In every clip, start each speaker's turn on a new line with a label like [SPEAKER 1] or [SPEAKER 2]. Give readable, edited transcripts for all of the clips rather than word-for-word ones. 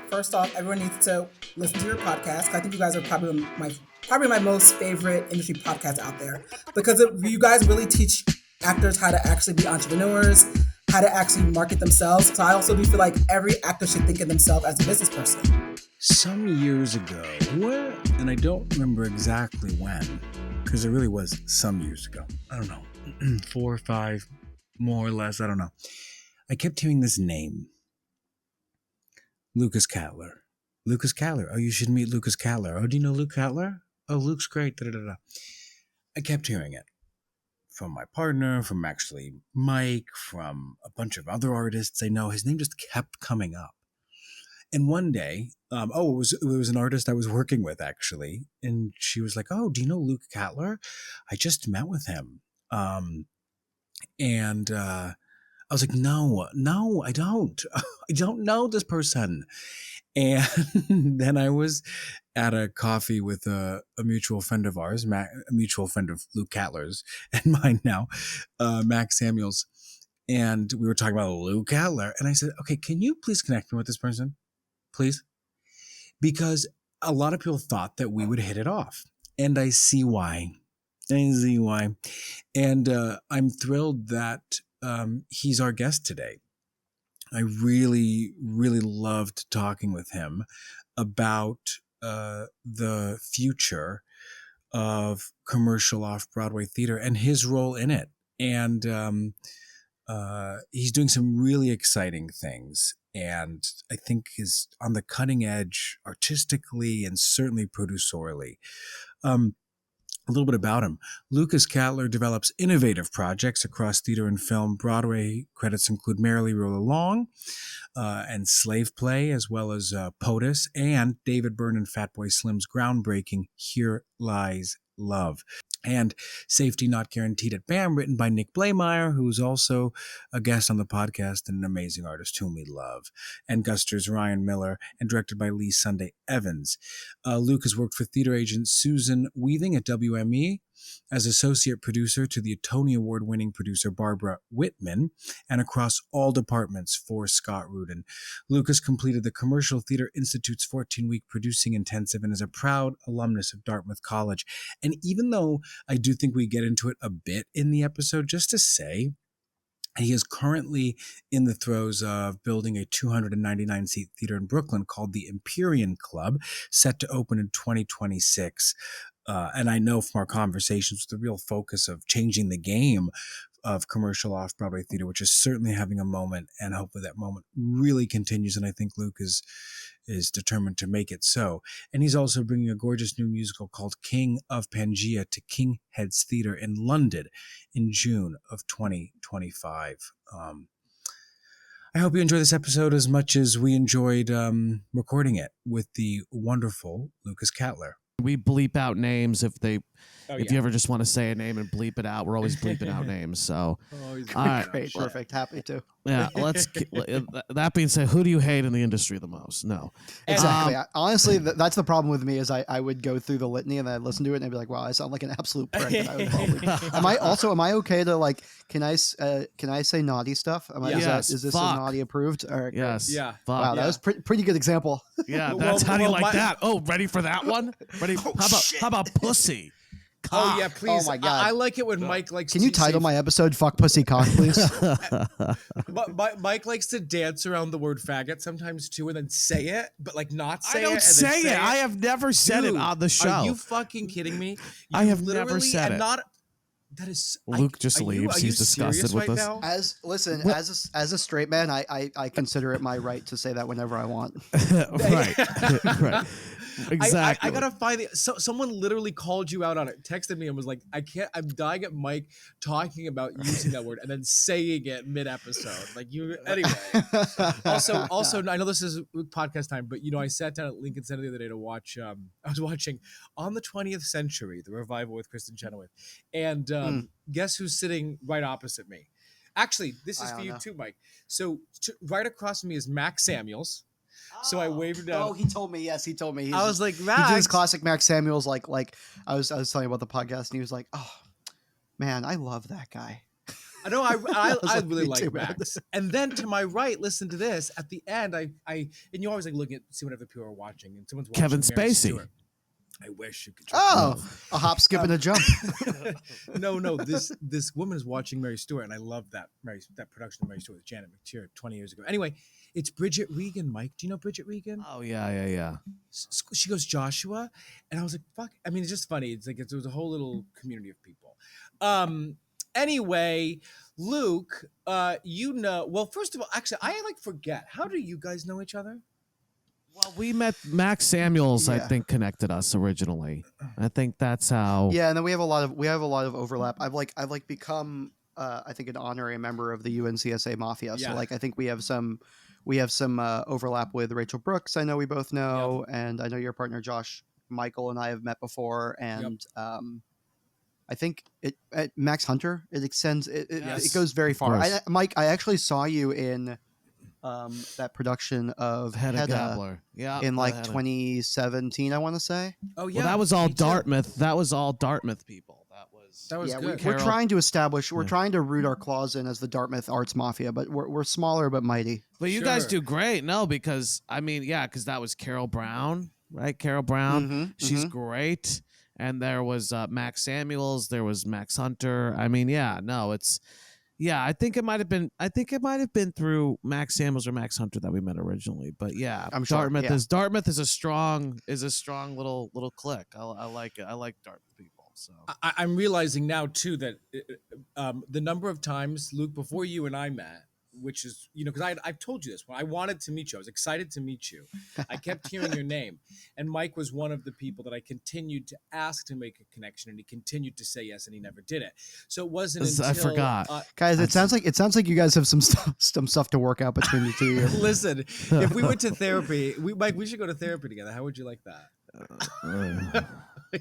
[SPEAKER 1] first off, everyone needs to listen to your podcast. I think you guys are probably my most favorite industry podcast out there because you guys really teach actors how to actually be entrepreneurs, how to actually market themselves. So I also do feel like every actor should think of themselves as a business person.
[SPEAKER 2] Some years ago, and I don't remember exactly when, because it really was some years ago. I don't know, 4 or 5, more or less. I don't know. I kept hearing this name, Luke Katler. Luke Katler. Oh, you should meet Luke Katler. Oh, do you know Luke Katler? Oh, Luke's great. Da-da-da-da. I kept hearing it from my partner, from actually Mike, from a bunch of other artists I know. His name just kept coming up. And one day, it was an artist I was working with, actually. And she was like, oh, do you know Luke Katler? I just met with him. And I was like, no, I don't. I don't know this person. And then I was at a coffee with a mutual friend of ours, a mutual friend of Luke Katler's and mine now, Max Samuels. And we were talking about Luke Katler. And I said, okay, can you please connect me with this person? Please? Because a lot of people thought that we would hit it off. And I see why. And I'm thrilled that he's our guest today. I really, really loved talking with him about the future of commercial off-Broadway theater and his role in it. And he's doing some really exciting things. And I think is on the cutting edge artistically and certainly producerially. A little bit about him. Luke Katler develops innovative projects across theater and film. Broadway credits include Merrily We Roll Along and Slave Play, as well as POTUS and David Byrne and Fatboy Slim's groundbreaking Here Lies Love. And Safety Not Guaranteed at BAM, written by Nick Blameyer, who's also a guest on the podcast and an amazing artist whom we love. And Guster's Ryan Miller, and directed by Lee Sunday Evans. Luke has worked for theater agent Susan Weaving at WME, as associate producer to the Tony Award-winning producer Barbara Whitman, and across all departments for Scott Rudin. Luke has completed the Commercial Theater Institute's 14-week producing intensive and is a proud alumnus of Dartmouth College. And even though I do think we get into it a bit in the episode, just to say, he is currently in the throes of building a 299-seat theater in Brooklyn called the Empyrean Club, set to open in 2026. And I know from our conversations, the real focus of changing the game of commercial off-Broadway theater, which is certainly having a moment, and hopefully that moment really continues. And I think Luke is determined to make it so. And he's also bringing a gorgeous new musical called King of Pangea to King Heads Theatre in London in June of 2025. I hope you enjoy this episode as much as we enjoyed recording it with the wonderful Luke Katler.
[SPEAKER 3] We bleep out names if you ever just want to say a name and bleep it out. We're always bleeping out names. So,
[SPEAKER 4] all right, great, perfect, happy to.
[SPEAKER 3] Yeah, that being said, who do you hate in the industry the most? No,
[SPEAKER 4] exactly. Honestly, that's the problem with me is I would go through the litany and I'd listen to it and I'd be like, wow, I sound like an absolute prick. And I would probably, am I okay to like? Can I say naughty stuff? Is this naughty approved? Or,
[SPEAKER 3] yes.
[SPEAKER 4] Yeah. Wow, that was pretty good example.
[SPEAKER 3] Yeah, that's how do you like that? Oh, ready for that one? Ready? How about pussy?
[SPEAKER 5] Oh yeah, please.
[SPEAKER 4] Oh my God.
[SPEAKER 5] I like it when Mike likes.
[SPEAKER 4] Can you title my episode "Fuck Pussy Cock," please?
[SPEAKER 5] Mike likes to dance around the word faggot sometimes too, and then say it, but like not say it.
[SPEAKER 3] I don't say it. I have never said it on the show.
[SPEAKER 5] Are you fucking kidding me?
[SPEAKER 3] I have never said it.
[SPEAKER 5] That is
[SPEAKER 3] Luke just leaves. He's disgusted with us.
[SPEAKER 5] Now?
[SPEAKER 4] As a straight man, I consider it my right to say that whenever I want.
[SPEAKER 3] Right. Exactly.
[SPEAKER 5] I gotta find it. Someone literally called you out on it, texted me and was like, I'm dying at Mike talking about using that word and then saying it mid-episode. Like you, anyway. Also, I know this is podcast time, but I sat down at Lincoln Center the other day to watch. I was watching On the 20th Century, the revival with Kristen Chenoweth, and guess who's sitting right opposite me? Actually, this is for you too, Mike. So right across from me is Max Samuels. So I waved down.
[SPEAKER 4] Oh, he told me. Yes, he told me.
[SPEAKER 5] I was like, Max.
[SPEAKER 4] He did his classic Max Samuels. Like I was telling you about the podcast, and he was like, "Oh, man, I love that guy."
[SPEAKER 5] I know. I
[SPEAKER 4] was like,
[SPEAKER 5] really
[SPEAKER 4] me
[SPEAKER 5] like
[SPEAKER 4] too, man.
[SPEAKER 5] Max. And then to my right, listen to this. At the end, I and you always like look at see what other people are watching, and someone's watching
[SPEAKER 3] Kevin
[SPEAKER 5] Mary
[SPEAKER 3] Spacey.
[SPEAKER 5] Stewart. I wish you could.
[SPEAKER 4] Oh, a hop, skip, and a jump.
[SPEAKER 5] No. This woman is watching Mary Stewart, and I love that production of Mary Stewart with Janet McTeer 20 years ago. Anyway, it's Bridget Regan. Mike, do you know Bridget Regan?
[SPEAKER 3] Oh yeah.
[SPEAKER 5] She goes Joshua, and I was like, fuck. I mean, it's just funny. It's like it was a whole little community of people. Anyway, Luke, well, first of all, actually, I like forget. How do you guys know each other?
[SPEAKER 3] Well, we met Max Samuels. I
[SPEAKER 4] Yeah.
[SPEAKER 3] think connected us originally. I think that's how.
[SPEAKER 4] Yeah, and then we have a lot of overlap. I've become I think an honorary member of the UNCSA Mafia. So
[SPEAKER 5] Yeah.
[SPEAKER 4] like I think we have some overlap with Rachel Brooks. I know we both know, and I know your partner Josh Michael and I have met before, and I think Max Hunter. It extends. It goes very far.
[SPEAKER 3] course.
[SPEAKER 4] Mike, I actually saw you in that production of
[SPEAKER 3] Hedda
[SPEAKER 4] Hedda
[SPEAKER 3] Gabler. Yeah.
[SPEAKER 4] in like
[SPEAKER 3] Hedda.
[SPEAKER 4] 2017, I want to say.
[SPEAKER 5] Oh yeah,
[SPEAKER 3] Well, that was all
[SPEAKER 5] me too.
[SPEAKER 3] Dartmouth. That was all Dartmouth people.
[SPEAKER 5] That was
[SPEAKER 4] Yeah,
[SPEAKER 5] good.
[SPEAKER 4] we're
[SPEAKER 3] Carol.
[SPEAKER 4] trying to establish. We're
[SPEAKER 3] Yeah.
[SPEAKER 4] trying to root our claws in as the Dartmouth Arts Mafia, but we're smaller but mighty.
[SPEAKER 3] But you guys
[SPEAKER 5] Sure.
[SPEAKER 3] do great. No, because I mean, because that was Carol Brown, right? Carol Brown.
[SPEAKER 4] Mhm,
[SPEAKER 3] She's
[SPEAKER 4] mhm.
[SPEAKER 3] great. And there was Max Samuels. There was Max Hunter. I mean, I think it might have been through Max Samuels or Max Hunter that we met originally. But yeah,
[SPEAKER 4] I'm sure,
[SPEAKER 3] Dartmouth
[SPEAKER 4] yeah.
[SPEAKER 3] is a strong little clique. I like it. I like Dartmouth people. So
[SPEAKER 5] I'm realizing now too that the number of times, Luke, before you and I met, which is, because I've told you this, when I wanted to meet you, I was excited to meet you. I kept hearing your name, and Mike was one of the people that I continued to ask to make a connection, and he continued to say yes, and he never did it. So it wasn't until
[SPEAKER 3] I forgot.
[SPEAKER 4] Guys, it sounds like you guys have some stuff to work out between the two of you.
[SPEAKER 5] Listen, if we went to therapy, Mike, we should go to therapy together. How would you like that?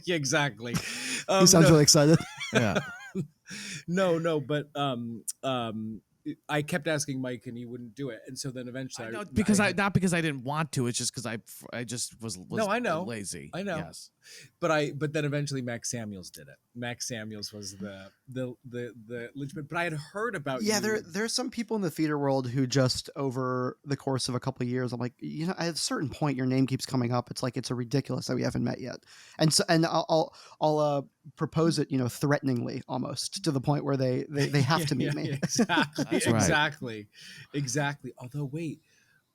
[SPEAKER 5] Yeah, exactly.
[SPEAKER 4] He sounds really excited.
[SPEAKER 3] yeah.
[SPEAKER 5] No, but I kept asking Mike, and he wouldn't do it, and so then eventually,
[SPEAKER 3] Not because I didn't want to. It's just because I just was
[SPEAKER 5] No, I know.
[SPEAKER 3] lazy.
[SPEAKER 5] I know.
[SPEAKER 3] Yes.
[SPEAKER 5] but then eventually Max Samuels did it. Max Samuels was the linchpin. But I had heard about
[SPEAKER 4] Yeah,
[SPEAKER 5] you.
[SPEAKER 4] there's some people in the theater world who just over the course of a couple of years, I'm like, at a certain point, your name keeps coming up. It's like it's ridiculous that we haven't met yet, and I'll propose it, threateningly almost to the point where they have to meet me.
[SPEAKER 5] Exactly,
[SPEAKER 3] That's right.
[SPEAKER 5] exactly. Although, wait,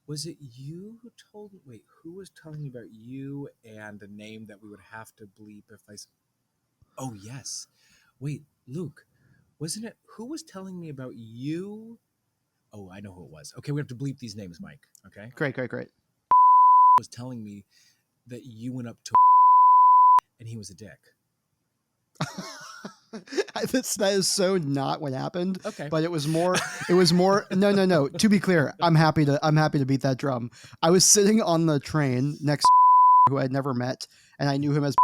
[SPEAKER 5] was it you who told me? Wait, who was telling me about you and a name that we would have to bleep if I? Oh yes, wait, Luke, wasn't it? Who was telling me about you? Oh, I know who it was. Okay, we have to bleep these names, Mike. Okay,
[SPEAKER 4] Great.
[SPEAKER 5] was telling me that you went up to and he was a dick.
[SPEAKER 4] That is so not what happened.
[SPEAKER 5] Okay.
[SPEAKER 4] But it was more no. To be clear, I'm happy to beat that drum. I was sitting on the train next to who I'd never met, and I knew him as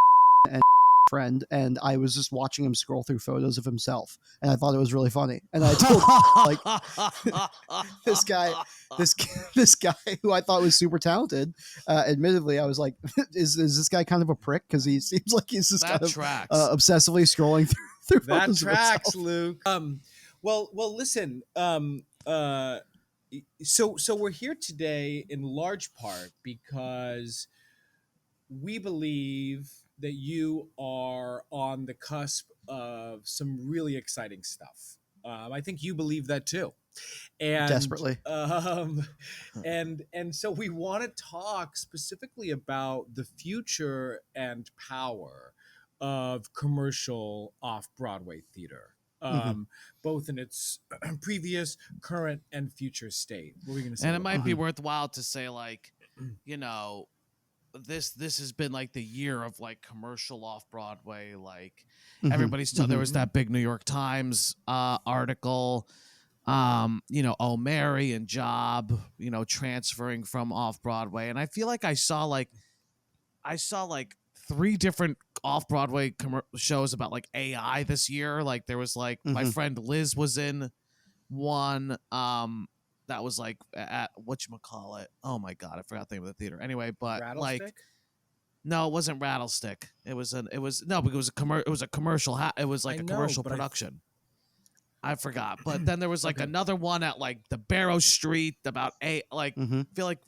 [SPEAKER 4] and friend, and I was just watching him scroll through photos of himself, and I thought it was really funny. And I told this guy who I thought was super talented, admittedly, I was like, is this guy kind of a prick? Because he seems like he's just
[SPEAKER 3] That
[SPEAKER 4] kind of
[SPEAKER 3] tracks.
[SPEAKER 4] obsessively scrolling through
[SPEAKER 5] That
[SPEAKER 4] photos of
[SPEAKER 5] tracks,
[SPEAKER 4] himself.
[SPEAKER 5] Luke. Well, listen. So we're here today in large part because we believe that you are on the cusp of some really exciting stuff. I think you believe that too. And
[SPEAKER 4] Desperately.
[SPEAKER 5] And so we want to talk specifically about the future and power of commercial off-Broadway theater, both in its previous, current, and future state. What were we going to say?
[SPEAKER 3] And it might be worthwhile to say, like, this has been like the year of like commercial off Broadway. Like everybody's there was that big New York Times article, Oh Mary and Job, transferring from off Broadway, and I feel like I saw like 3 different off Broadway shows about like AI this year. Like there was like my friend Liz was in one. That was like at whatchamacallit. Oh my god, I forgot the name of the theater. Anyway, but like no, it wasn't Rattlestick. It was a commercial. It was like a commercial production. I forgot. But then there was like another one at like the Barrow Street about
[SPEAKER 4] Mm-hmm.
[SPEAKER 3] feel like,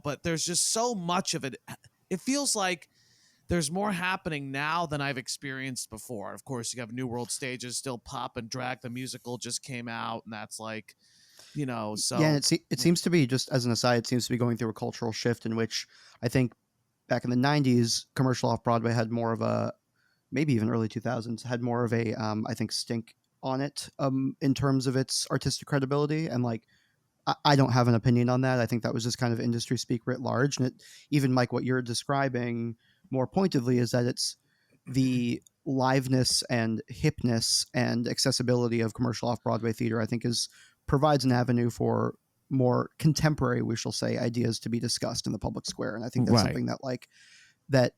[SPEAKER 3] but there's just so much of it. It feels like there's more happening now than I've experienced before. Of course, you have New World Stages, Still Pop and Drag the musical just came out, and that's like, so
[SPEAKER 4] Yeah, and it seems to be, just as an aside, it seems to be going through a cultural shift in which I think back in the 90s, commercial off Broadway had more of a, maybe even early 2000s, had more of a, I think, stink on it in terms of its artistic credibility. And like, I don't have an opinion on that. I think that was just kind of industry speak writ large. And even Mike, what you're describing more pointedly is that it's the liveness and hipness and accessibility of commercial off Broadway theater, I think, provides an avenue for more contemporary, we shall say, ideas to be discussed in the public square. And I think that's
[SPEAKER 3] Right.
[SPEAKER 4] something that, like, that,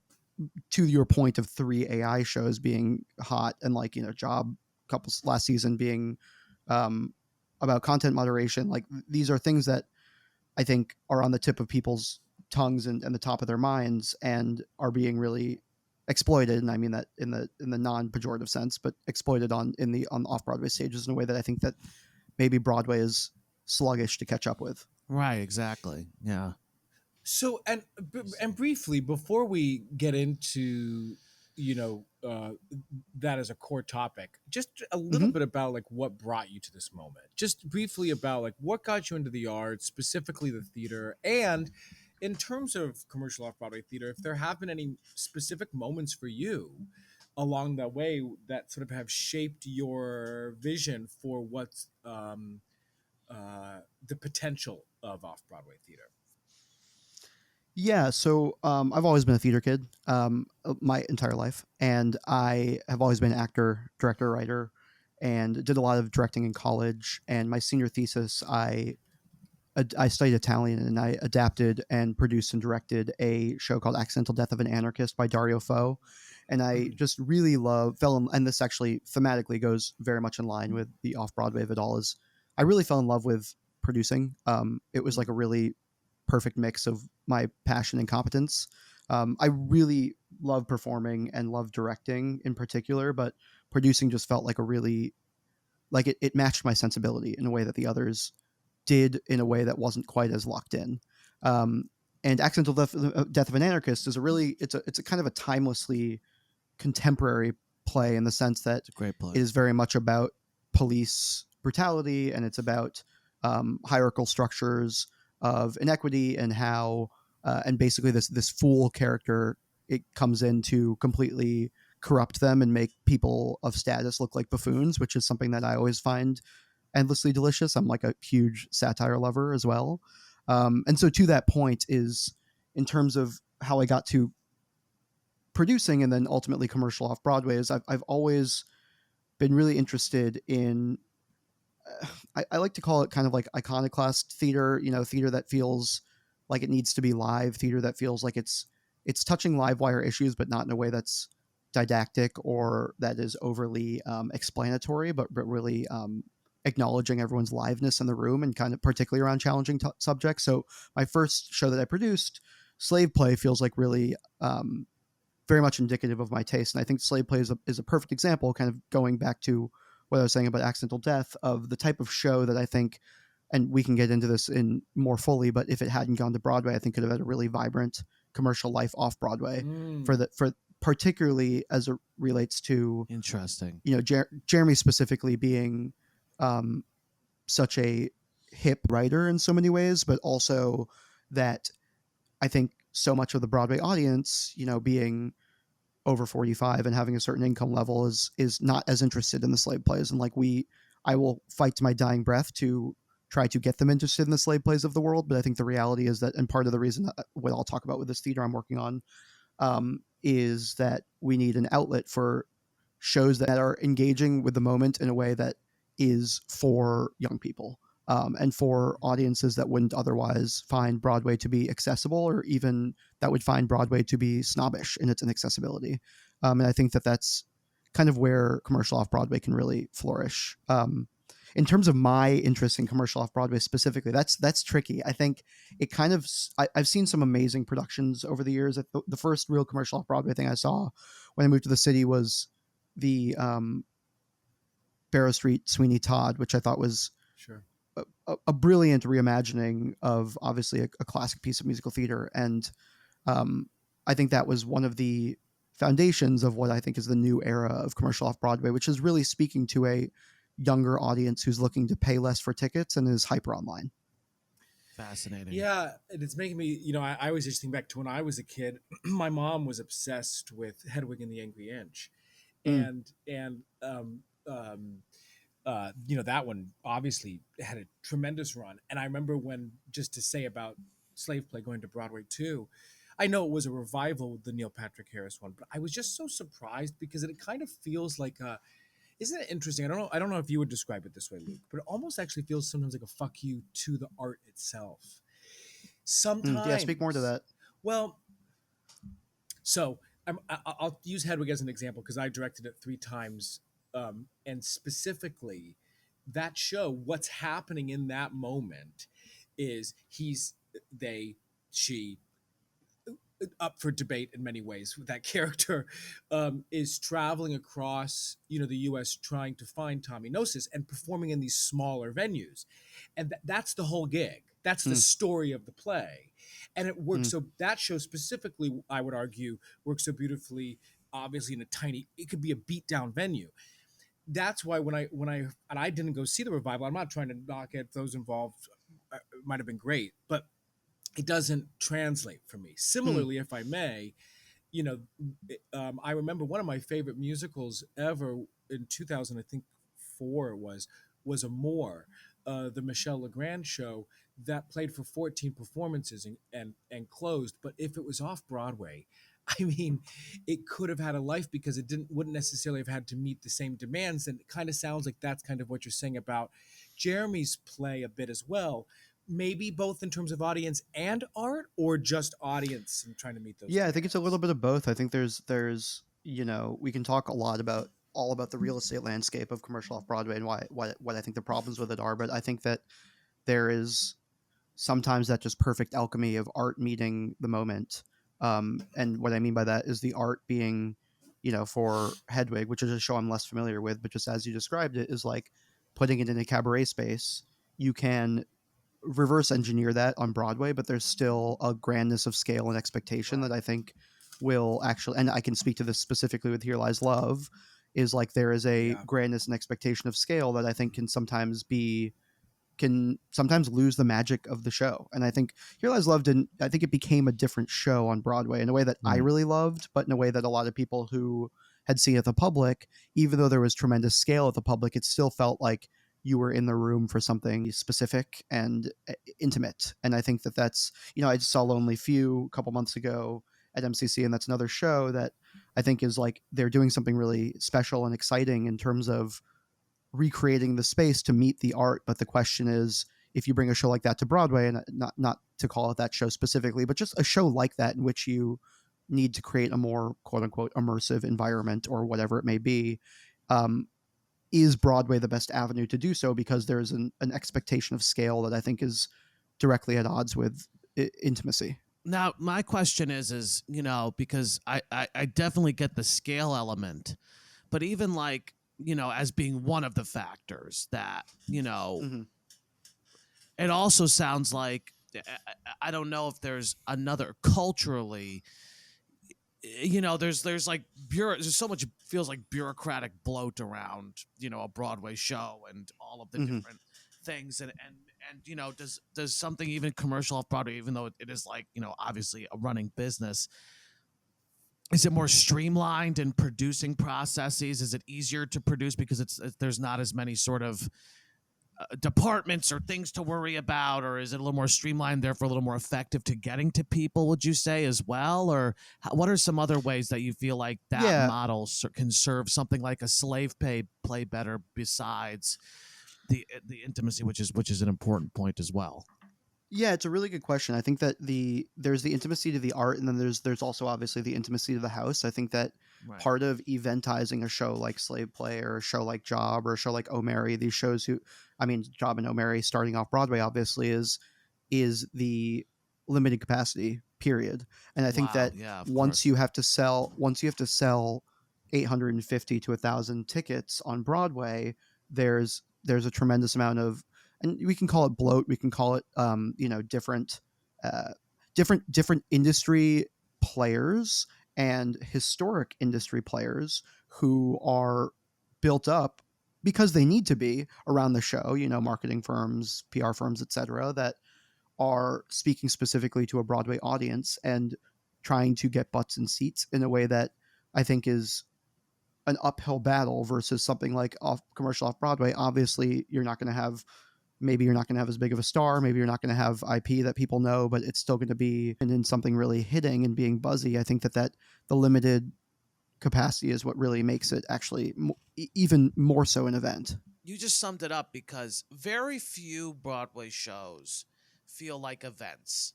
[SPEAKER 4] to your point of 3 AI shows being hot, and like, Job couples last season being about content moderation, like these are things that I think are on the tip of people's tongues and the top of their minds, and are being really exploited. And I mean that in the non-pejorative sense, but exploited on off-Broadway stages in a way that I think that maybe Broadway is sluggish to catch up with.
[SPEAKER 3] Right, exactly. Yeah.
[SPEAKER 5] So and briefly before we get into that as a core topic, just a little bit about like what brought you to this moment. Just briefly about like what got you into the arts, specifically the theater, and in terms of commercial off-Broadway theater, if there have been any specific moments for you along that way that sort of have shaped your vision for what's the potential of off-Broadway theater.
[SPEAKER 4] Yeah, so I've always been a theater kid my entire life, and I have always been an actor, director, writer, and did a lot of directing in college. And my senior thesis, I studied Italian, and I adapted and produced and directed a show called Accidental Death of an Anarchist by Dario Fo. And I just really and this actually thematically goes very much in line with the off-Broadway of it all, is I really fell in love with producing. It was like a really perfect mix of my passion and competence. I really love performing and love directing in particular, but producing just felt like it matched my sensibility in a way that the others did, in a way that wasn't quite as locked in. And Accidental Death of an Anarchist is it's a kind of a timelessly contemporary play, in the sense that
[SPEAKER 3] It's a great play.
[SPEAKER 4] it is very much about police brutality, and it's about hierarchical structures of inequity, and how and basically this fool character, it comes in to completely corrupt them and make people of status look like buffoons, which is something that I always find endlessly delicious. I'm like a huge satire lover as well. And so to that point is, in terms of how I got to producing and then ultimately commercial off Broadway, is I've always been really interested in, I like to call it kind of like iconoclast theater, theater that feels like it needs to be live, theater that feels like it's touching live wire issues, but not in a way that's didactic or that is overly explanatory, but really acknowledging everyone's liveness in the room, and kind of particularly around challenging subjects. So my first show that I produced, Slave Play, feels like really very much indicative of my taste. And I think Slave Play is a perfect example, kind of going back to what I was saying about Accidental Death, of the type of show that I think, and we can get into this in more fully, but if it hadn't gone to Broadway, I think could have had a really vibrant commercial life off Broadway, for particularly as it relates to,
[SPEAKER 3] Interesting.
[SPEAKER 4] Jeremy specifically being such a hip writer in so many ways, but also that I think so much of the Broadway audience, being over 45 and having a certain income level, is not as interested in the slave plays. And like I will fight to my dying breath to try to get them interested in the slave plays of the world. But I think the reality is that, and part of the reason that what I'll talk about with this theater I'm working on, is that we need an outlet for shows that are engaging with the moment in a way that is for young people, and for audiences that wouldn't otherwise find Broadway to be accessible, or even that would find Broadway to be snobbish in its inaccessibility. And I think that that's kind of where commercial off-Broadway can really flourish. In terms of my interest in commercial off-Broadway specifically, that's tricky. I think it kind of, I've seen some amazing productions over the years. The first real commercial off-Broadway thing I saw when I moved to the city was the Barrow Street Sweeney Todd, which I thought was
[SPEAKER 5] Sure.
[SPEAKER 4] a brilliant reimagining of obviously a classic piece of musical theater. And I think that was one of the foundations of what I think is the new era of commercial off-Broadway, which is really speaking to a younger audience who's looking to pay less for tickets and is hyper online.
[SPEAKER 3] Fascinating.
[SPEAKER 5] Yeah, and it's making me, I always just think back to when I was a kid. My mom was obsessed with Hedwig and the Angry Inch,
[SPEAKER 4] Mm.
[SPEAKER 5] and that one obviously had a tremendous run. And I remember when, just to say about Slave Play going to Broadway too, I know it was a revival with the Neil Patrick Harris one, but I was just so surprised because it kind of feels like isn't it interesting? I don't know if you would describe it this way, Luke, but it almost actually feels sometimes like a fuck you to the art itself. Sometimes.
[SPEAKER 4] Yeah, speak more to that.
[SPEAKER 5] Well, so I'll use Hedwig as an example because I directed it 3 times, and specifically that show. What's happening in that moment is she up for debate in many ways. That character is traveling across the U.S. trying to find Tommy Gnosis and performing in these smaller venues, and that's the whole gig. That's the story of the play, and it works. So that show specifically, I would argue, works so beautifully. Obviously, in it could be a beat down venue. That's why when I didn't go see the revival. I'm not trying to knock it. Those involved it might have been great, but it doesn't translate for me. Similarly, if I may, I remember one of my favorite musicals ever in 2000, I think 4 was Amour, the Michel Legrand show that played for 14 performances and closed. But if it was off Broadway, I mean, it could have had a life because it wouldn't necessarily have had to meet the same demands. And it kind of sounds like that's kind of what you're saying about Jeremy's play a bit as well. Maybe both in terms of audience and art, or just audience and trying to meet those.
[SPEAKER 4] Yeah, I think it's a little bit of both. I think there's we can talk a lot about the real estate landscape of commercial off Broadway and what I think the problems with it are, but I think that there is sometimes that just perfect alchemy of art meeting the moment. And what I mean by that is the art being, for Hedwig, which is a show I'm less familiar with, but just as you described it, is like putting it in a cabaret space. You can reverse engineer that on Broadway, but there's still a grandness of scale and expectation that I think will actually, and I can speak to this specifically with Here Lies Love, is like there is a grandness and expectation of scale that I think can sometimes lose the magic of the show. And I think Here Lies Love I think it became a different show on Broadway in a way that I really loved, but in a way that a lot of people who had seen it at the public, even though there was tremendous scale at the public, it still felt like you were in the room for something specific and intimate. And I think that's, I just saw Lonely Few a couple months ago at MCC, and that's another show that I think is like, they're doing something really special and exciting in terms of recreating the space to meet the art. But the question is, if you bring a show like that to Broadway, and not to call it that show specifically, but just a show like that in which you need to create a more quote unquote immersive environment or whatever it may be, is Broadway the best avenue to do so? Because there's an expectation of scale that I think is directly at odds with intimacy.
[SPEAKER 3] Now, my question is, because I definitely get the scale element, but even like, as being one of the factors that, it also sounds like, I don't know if there's another culturally, there's like there's so much feels like bureaucratic bloat around, a Broadway show and all of the different things. And does something even commercial off Broadway, even though it is like, obviously a running business, is it more streamlined in producing processes? Is it easier to produce because there's not as many sort of departments or things to worry about, or is it a little more streamlined, therefore a little more effective to getting to people, would you say, as well? Or what are some other ways that you feel like that model can serve something like a Slave Play better, besides the intimacy, which is an important point as well?
[SPEAKER 4] Yeah, it's a really good question. I think that there's the intimacy to the art, and then there's also obviously the intimacy to the house. I think that part of eventizing a show like Slave Play or a show like Job or a show like O'Mary, these shows Job and O'Mary starting off Broadway obviously is the limited capacity period. And I think that once you have to sell 850 to 1,000 tickets on Broadway, there's a tremendous amount of, and we can call it bloat, we can call it different industry players and historic industry players who are built up because they need to be around the show, marketing firms, PR firms, etc., that are speaking specifically to a Broadway audience and trying to get butts in seats in a way that I think is an uphill battle versus something like commercial off Broadway. Obviously, you're not going to have as big of a star. Maybe you're not going to have IP that people know, but it's still going to be in something really hitting and being buzzy. I think that the limited capacity is what really makes it actually even more so an event.
[SPEAKER 3] You just summed it up, because very few Broadway shows feel like events.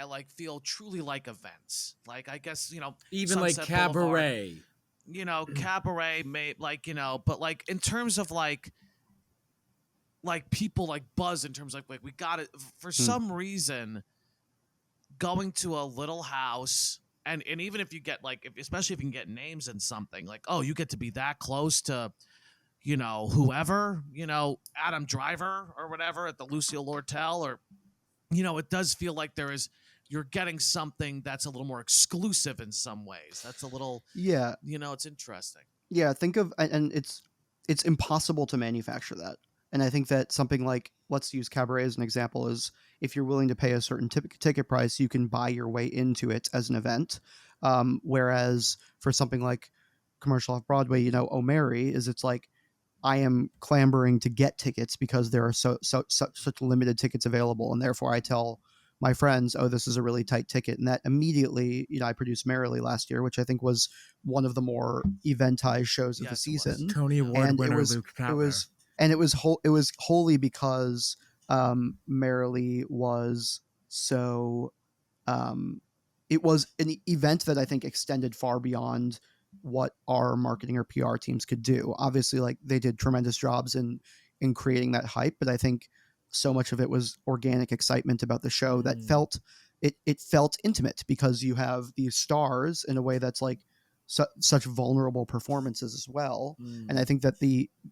[SPEAKER 3] Like feel truly like events. Like, I guess,
[SPEAKER 5] Even like
[SPEAKER 3] Sunset
[SPEAKER 5] Cabaret.
[SPEAKER 3] Boulevard, Cabaret may, but like in terms of like people like buzz in terms of like we got it for some reason, going to a little house, and even if you get especially if you can get names in something, like, oh, you get to be that close to whoever, Adam Driver or whatever at the Lucille Lortel, or it does feel like you're getting something that's a little more exclusive in some ways. That's a little, it's interesting.
[SPEAKER 4] Yeah, think of, and it's impossible to manufacture that. And I think that something like, let's use Cabaret as an example, is if you're willing to pay a certain ticket price, you can buy your way into it as an event. Whereas for something like commercial off Broadway, O'Mary it's like, I am clambering to get tickets because there are such limited tickets available, and therefore I tell my friends, oh, this is a really tight ticket, and that immediately, I produced Merrily last year, which I think was one of the more eventized shows of the season.
[SPEAKER 2] Tony Award winner Luke Katler.
[SPEAKER 4] It was wholly because Merrily was so. It was an event that I think extended far beyond what our marketing or PR teams could do. Obviously, like, they did tremendous jobs in creating that hype, but I think so much of it was organic excitement about the show that felt intimate, because you have these stars in a way that's like such vulnerable performances as well. And I think that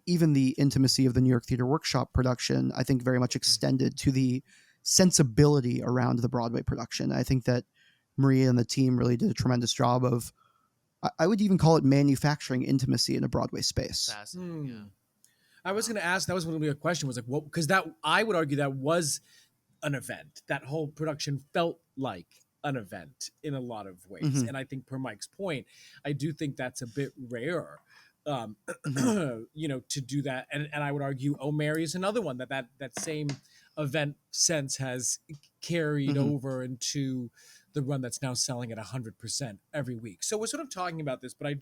[SPEAKER 4] even the intimacy of the New York Theater Workshop production, I think, very much extended to the sensibility around the Broadway production. I think that Maria and the team really did a tremendous job of, I would even call it, manufacturing intimacy in a Broadway space.
[SPEAKER 3] Fascinating. Yeah.
[SPEAKER 5] I was going to ask, that was going to be a question, was like, what? Because I would argue that was an event. That whole production felt like an event in a lot of ways.
[SPEAKER 4] Mm-hmm.
[SPEAKER 5] And I think, per Mike's point, I do think that's a bit rare, to do that. And I would argue O'Mary is another one that same event sense has carried over into the run that's now selling at 100% every week. So we're sort of talking about this, but I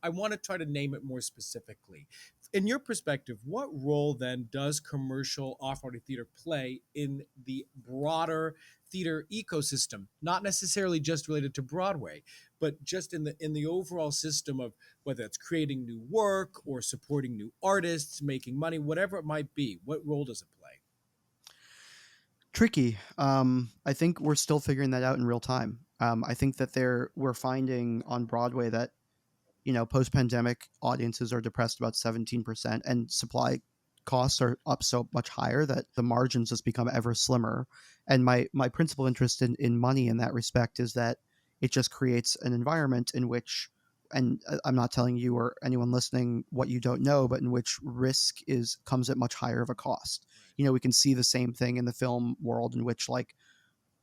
[SPEAKER 5] want to try to name it more specifically. In your perspective, what role then does commercial off-Broadway theater play in the broader theater ecosystem? Not necessarily just related to Broadway, but just in the overall system of whether it's creating new work or supporting new artists, making money, whatever it might be. What role does it play?
[SPEAKER 4] Tricky. I think we're still figuring that out in real time. I think that we're finding on Broadway that, post-pandemic audiences are depressed about 17%, and supply costs are up so much higher that the margins just become ever slimmer. And my principal interest in money in that respect is that it just creates an environment in which, and I'm not telling you or anyone listening what you don't know, but in which risk comes at much higher of a cost. We can see the same thing in the film world, in which, like,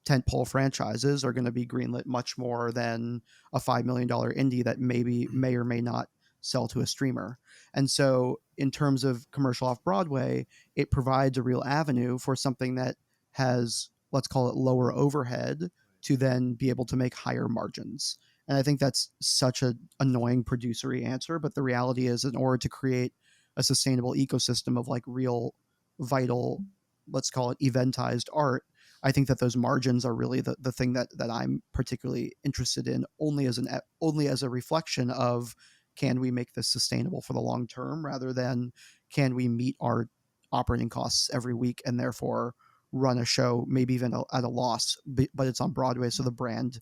[SPEAKER 4] tentpole franchises are going to be greenlit much more than a $5 million indie that may or may not sell to a streamer. And so in terms of commercial off Broadway, it provides a real avenue for something that has, let's call it, lower overhead to then be able to make higher margins. And I think that's such an annoying producery answer, but the reality is, in order to create a sustainable ecosystem of, like, real vital, let's call it, eventized art, I think that those margins are really the thing that I'm particularly interested in, only as a reflection of, can we make this sustainable for the long term, rather than can we meet our operating costs every week and therefore run a show maybe even at a loss, but it's on Broadway, so the brand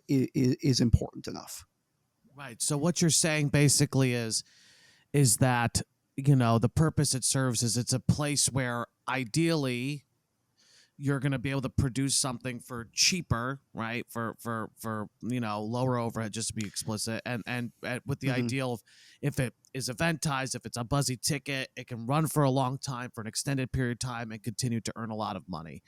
[SPEAKER 4] is important enough.
[SPEAKER 3] Right. So what you're saying basically is that the purpose it serves is it's a place where ideally you're going to be able to produce something for cheaper, right? For lower overhead, just to be explicit, and with the ideal of, if it is eventized, if it's a buzzy ticket, it can run for a long time, for an extended period of time, and continue to earn a lot of money.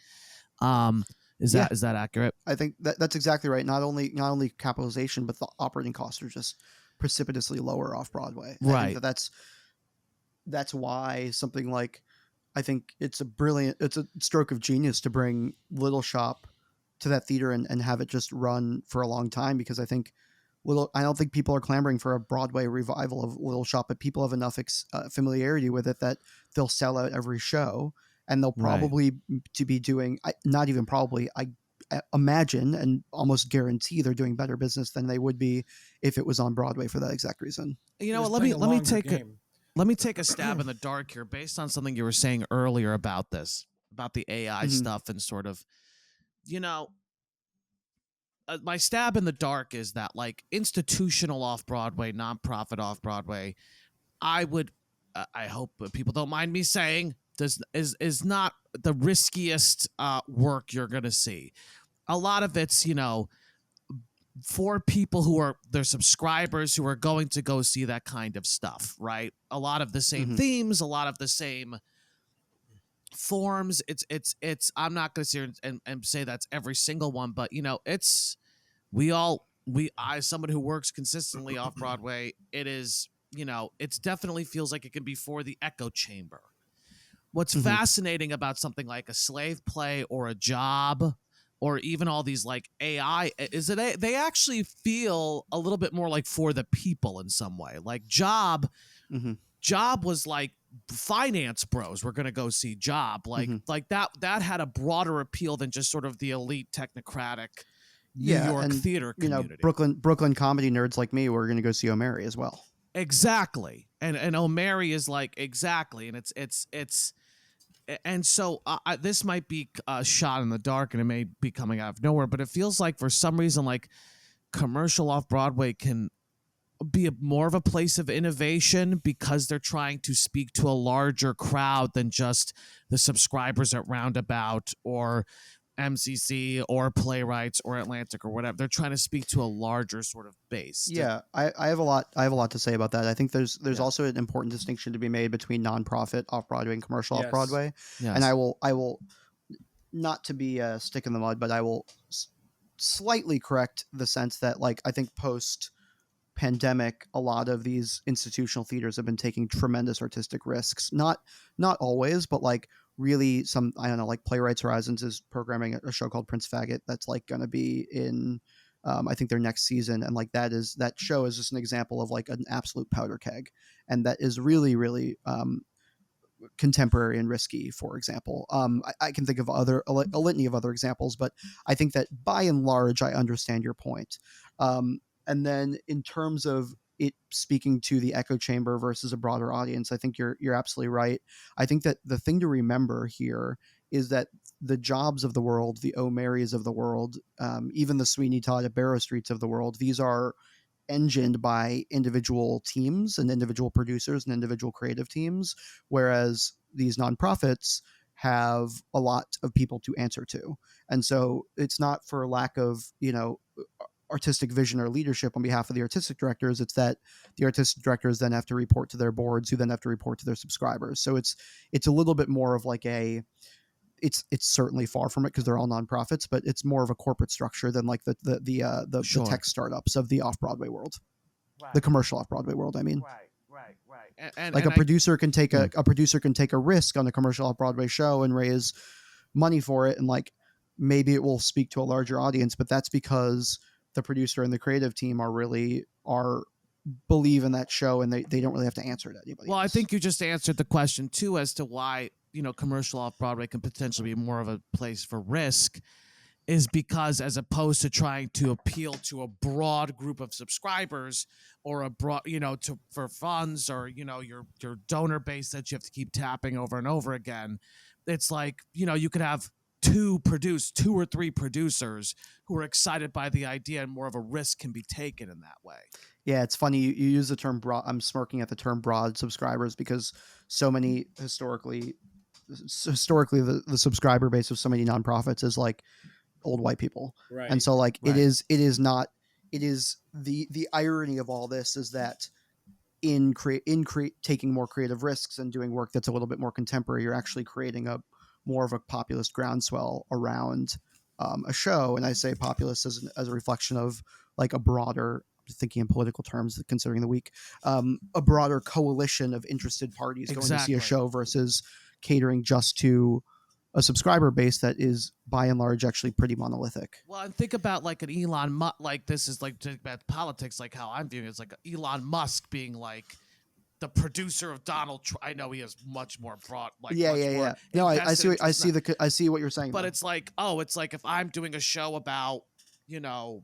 [SPEAKER 3] Is that accurate?
[SPEAKER 4] I think that's exactly right. Not only capitalization, but the operating costs are just precipitously lower off Broadway.
[SPEAKER 3] Right.
[SPEAKER 4] I think that's why something like, I think it's a stroke of genius to bring Little Shop to that theater and have it just run for a long time, because I don't think people are clamoring for a Broadway revival of Little Shop, but people have enough familiarity with it that they'll sell out every show, and they'll probably to be doing, not even probably, I imagine and almost guarantee they're doing better business than they would be if it was on Broadway for that exact reason.
[SPEAKER 3] Let me take a stab in the dark here, based on something you were saying earlier about the AI stuff, and sort of, my stab in the dark is that, like, institutional off-Broadway, nonprofit off-Broadway, I hope people don't mind me saying, is not the riskiest work you're going to see. A lot of it's, for people who are their subscribers who are going to go see that kind of stuff, right? A lot of the same themes, a lot of the same forms. It's I'm not going to sit here and say that's every single one, but as someone who works consistently off Broadway, it is, it's definitely feels like it can be for the echo chamber. What's fascinating about something like a slave play or a Job, or even all these like AI, is that they actually feel a little bit more like for the people in some way. Like Job was like finance bros were going to go see Job. Like that had a broader appeal than just sort of the elite technocratic New York theater community.
[SPEAKER 4] Brooklyn comedy nerds like me were going to go see O'Mary as well.
[SPEAKER 3] Exactly. And O'Mary is like, exactly. And it's and so this might be a shot in the dark, and it may be coming out of nowhere, but it feels like for some reason, like, commercial off-Broadway can be more of a place of innovation because they're trying to speak to a larger crowd than just the subscribers at Roundabout or MCC or Playwrights or Atlantic or whatever. They're trying to speak to a larger sort of base.
[SPEAKER 4] Yeah, I have a lot to say about that. I think there's also an important distinction to be made between nonprofit off-Broadway and commercial off-Broadway.
[SPEAKER 3] Yes.
[SPEAKER 4] And I will not to be a stick in the mud, but I will slightly correct the sense that, like, I think post pandemic, a lot of these institutional theaters have been taking tremendous artistic risks. Not always, but like really some, I don't know, like Playwrights Horizons is programming a show called Prince Faggot that's like going to be in I think their next season, and like that show is just an example of like an absolute powder keg, and that is really, really contemporary and risky. For example, I can think of a litany of other examples, but I think that by and large I understand your point. And then in terms of it speaking to the echo chamber versus a broader audience, I think you're absolutely right. I think that the thing to remember here is that the Jobs of the world, the O'Marys of the world, even the Sweeney Todd at Barrow Streets of the world, these are engined by individual teams and individual producers and individual creative teams, whereas these nonprofits have a lot of people to answer to. And so it's not for lack of, artistic vision or leadership on behalf of the artistic directors. It's that the artistic directors then have to report to their boards, who then have to report to their subscribers. So it's a little bit more of like it's certainly far from it because they're all nonprofits, but it's more of a corporate structure than like the tech startups of the off-Broadway world, the commercial off-Broadway world. I mean,
[SPEAKER 3] right. And
[SPEAKER 4] like a producer can take a risk on a commercial off-Broadway show and raise money for it, and like maybe it will speak to a larger audience, but that's because the producer and the creative team are believe in that show, and they don't really have to answer to anybody else.
[SPEAKER 3] I think you just answered the question too, as to why, commercial off-Broadway can potentially be more of a place for risk, is because as opposed to trying to appeal to a broad group of subscribers or a broad, for funds or, your donor base that you have to keep tapping over and over again, it's like, you could have two or three producers who are excited by the idea, and more of a risk can be taken in that way.
[SPEAKER 4] Yeah, it's funny you use the term broad. I'm smirking at the term broad subscribers because so many historically the subscriber base of so many nonprofits is like old white people.
[SPEAKER 5] Right.
[SPEAKER 4] And so like
[SPEAKER 3] Right.
[SPEAKER 4] it is not, it is the irony of all this is that in taking more creative risks and doing work that's a little bit more contemporary, you're actually creating a more of a populist groundswell around a show. And I say populist as a reflection of like a broader, thinking in political terms, considering the week, a broader coalition of interested parties going to see
[SPEAKER 3] Exactly.
[SPEAKER 4] a show versus catering just to a subscriber base that is by and large actually pretty monolithic.
[SPEAKER 3] Well, and think about like an Elon Musk, like this is like about politics, like how I'm viewing it. It's like Elon Musk being like the producer of Donald Trump. I know he has much more broad, like
[SPEAKER 4] Yeah. No, I see what you're saying.
[SPEAKER 3] But
[SPEAKER 4] though.
[SPEAKER 3] it's like if I'm doing a show about, you know,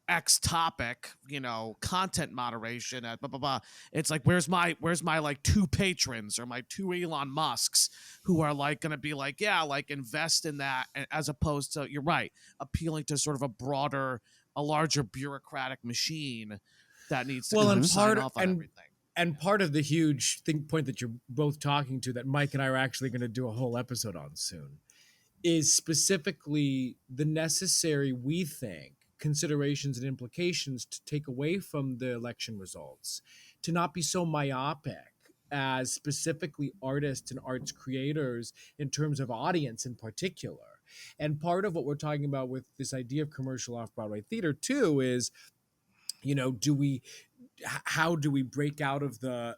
[SPEAKER 3] X topic, you know, content moderation at blah blah blah. It's like where's my like two patrons or my two Elon Musks who are like going to be like, yeah, like invest in that, as opposed to, you're right, appealing to sort of a larger bureaucratic machine that needs to kind of sign off on everything.
[SPEAKER 5] And part of the huge point that you're both talking to, that Mike and I are actually going to do a whole episode on soon, is specifically the necessary, we think, considerations and implications to take away from the election results, to not be so myopic as specifically artists and arts creators in terms of audience in particular. And part of what we're talking about with this idea of commercial off-Broadway theater too is, you know, how do we break out of the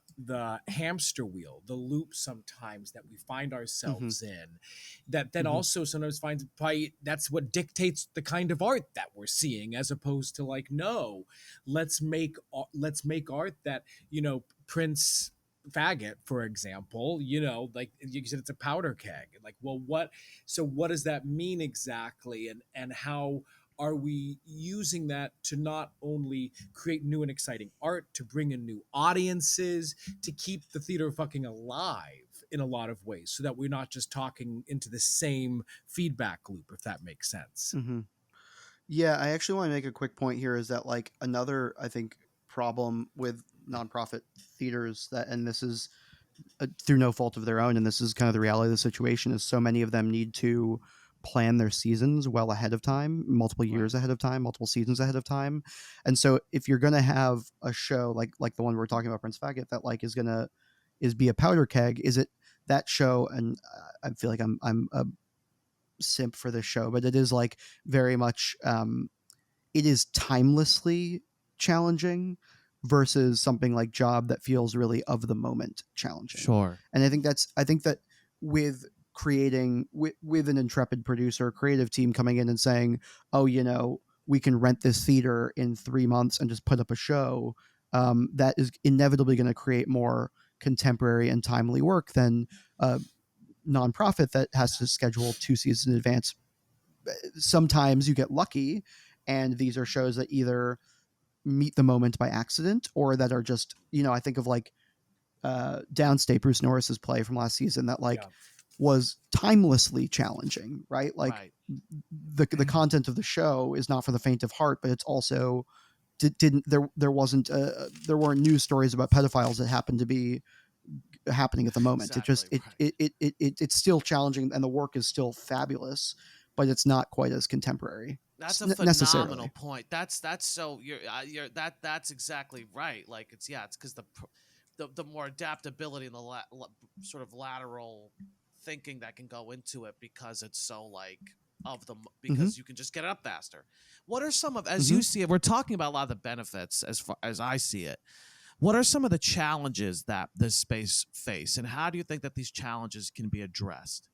[SPEAKER 5] hamster wheel, the loop sometimes that we find ourselves in, that also sometimes finds probably that's what dictates the kind of art that we're seeing, as opposed to like, no, let's make art that, you know, Prince faggot, for example, you know, like you said, it's a powder keg. Like, well, what does that mean exactly? And how are we using that to not only create new and exciting art, to bring in new audiences, to keep the theater fucking alive in a lot of ways, so that we're not just talking into the same feedback loop, if that makes sense.
[SPEAKER 4] Yeah, I actually want to make a quick point here, is that like another, I think, problem with nonprofit theaters that, and this is through no fault of their own, and this is kind of the reality of the situation, is so many of them need to plan their seasons well ahead of time, multiple years ahead of time, multiple seasons ahead of time. And so if you're going to have a show like the one we're talking about, Prince Faggot, that like is be a powder keg, is it that show? And I feel like I'm a simp for this show, but it is like very much it is timelessly challenging versus something like Job that feels really of the moment challenging.
[SPEAKER 3] Sure.
[SPEAKER 4] And I think that with creating with an intrepid producer, creative team coming in and saying, oh, you know, we can rent this theater in 3 months and just put up a show, that is inevitably going to create more contemporary and timely work than a nonprofit that has to schedule 2 seasons in advance. Sometimes you get lucky, and these are shows that either meet the moment by accident or that are just, you know, I think of like Downstate, Bruce Norris's play from last season, that like was timelessly challenging, right? Like the content of the show is not for the faint of heart, but it's also there weren't news stories about pedophiles that happened to be happening at the moment. Exactly. It's still challenging, and the work is still fabulous, but it's not quite as contemporary.
[SPEAKER 3] That's a phenomenal point. That's so that's exactly right. Like it's because the more adaptability and the sort of lateral thinking that can go into it, because it's so like because you can just get it up faster. What are some of, as you see it, we're talking about a lot of the benefits as far as I see it. What are some of the challenges that this space face, and how do you think that these challenges can be addressed?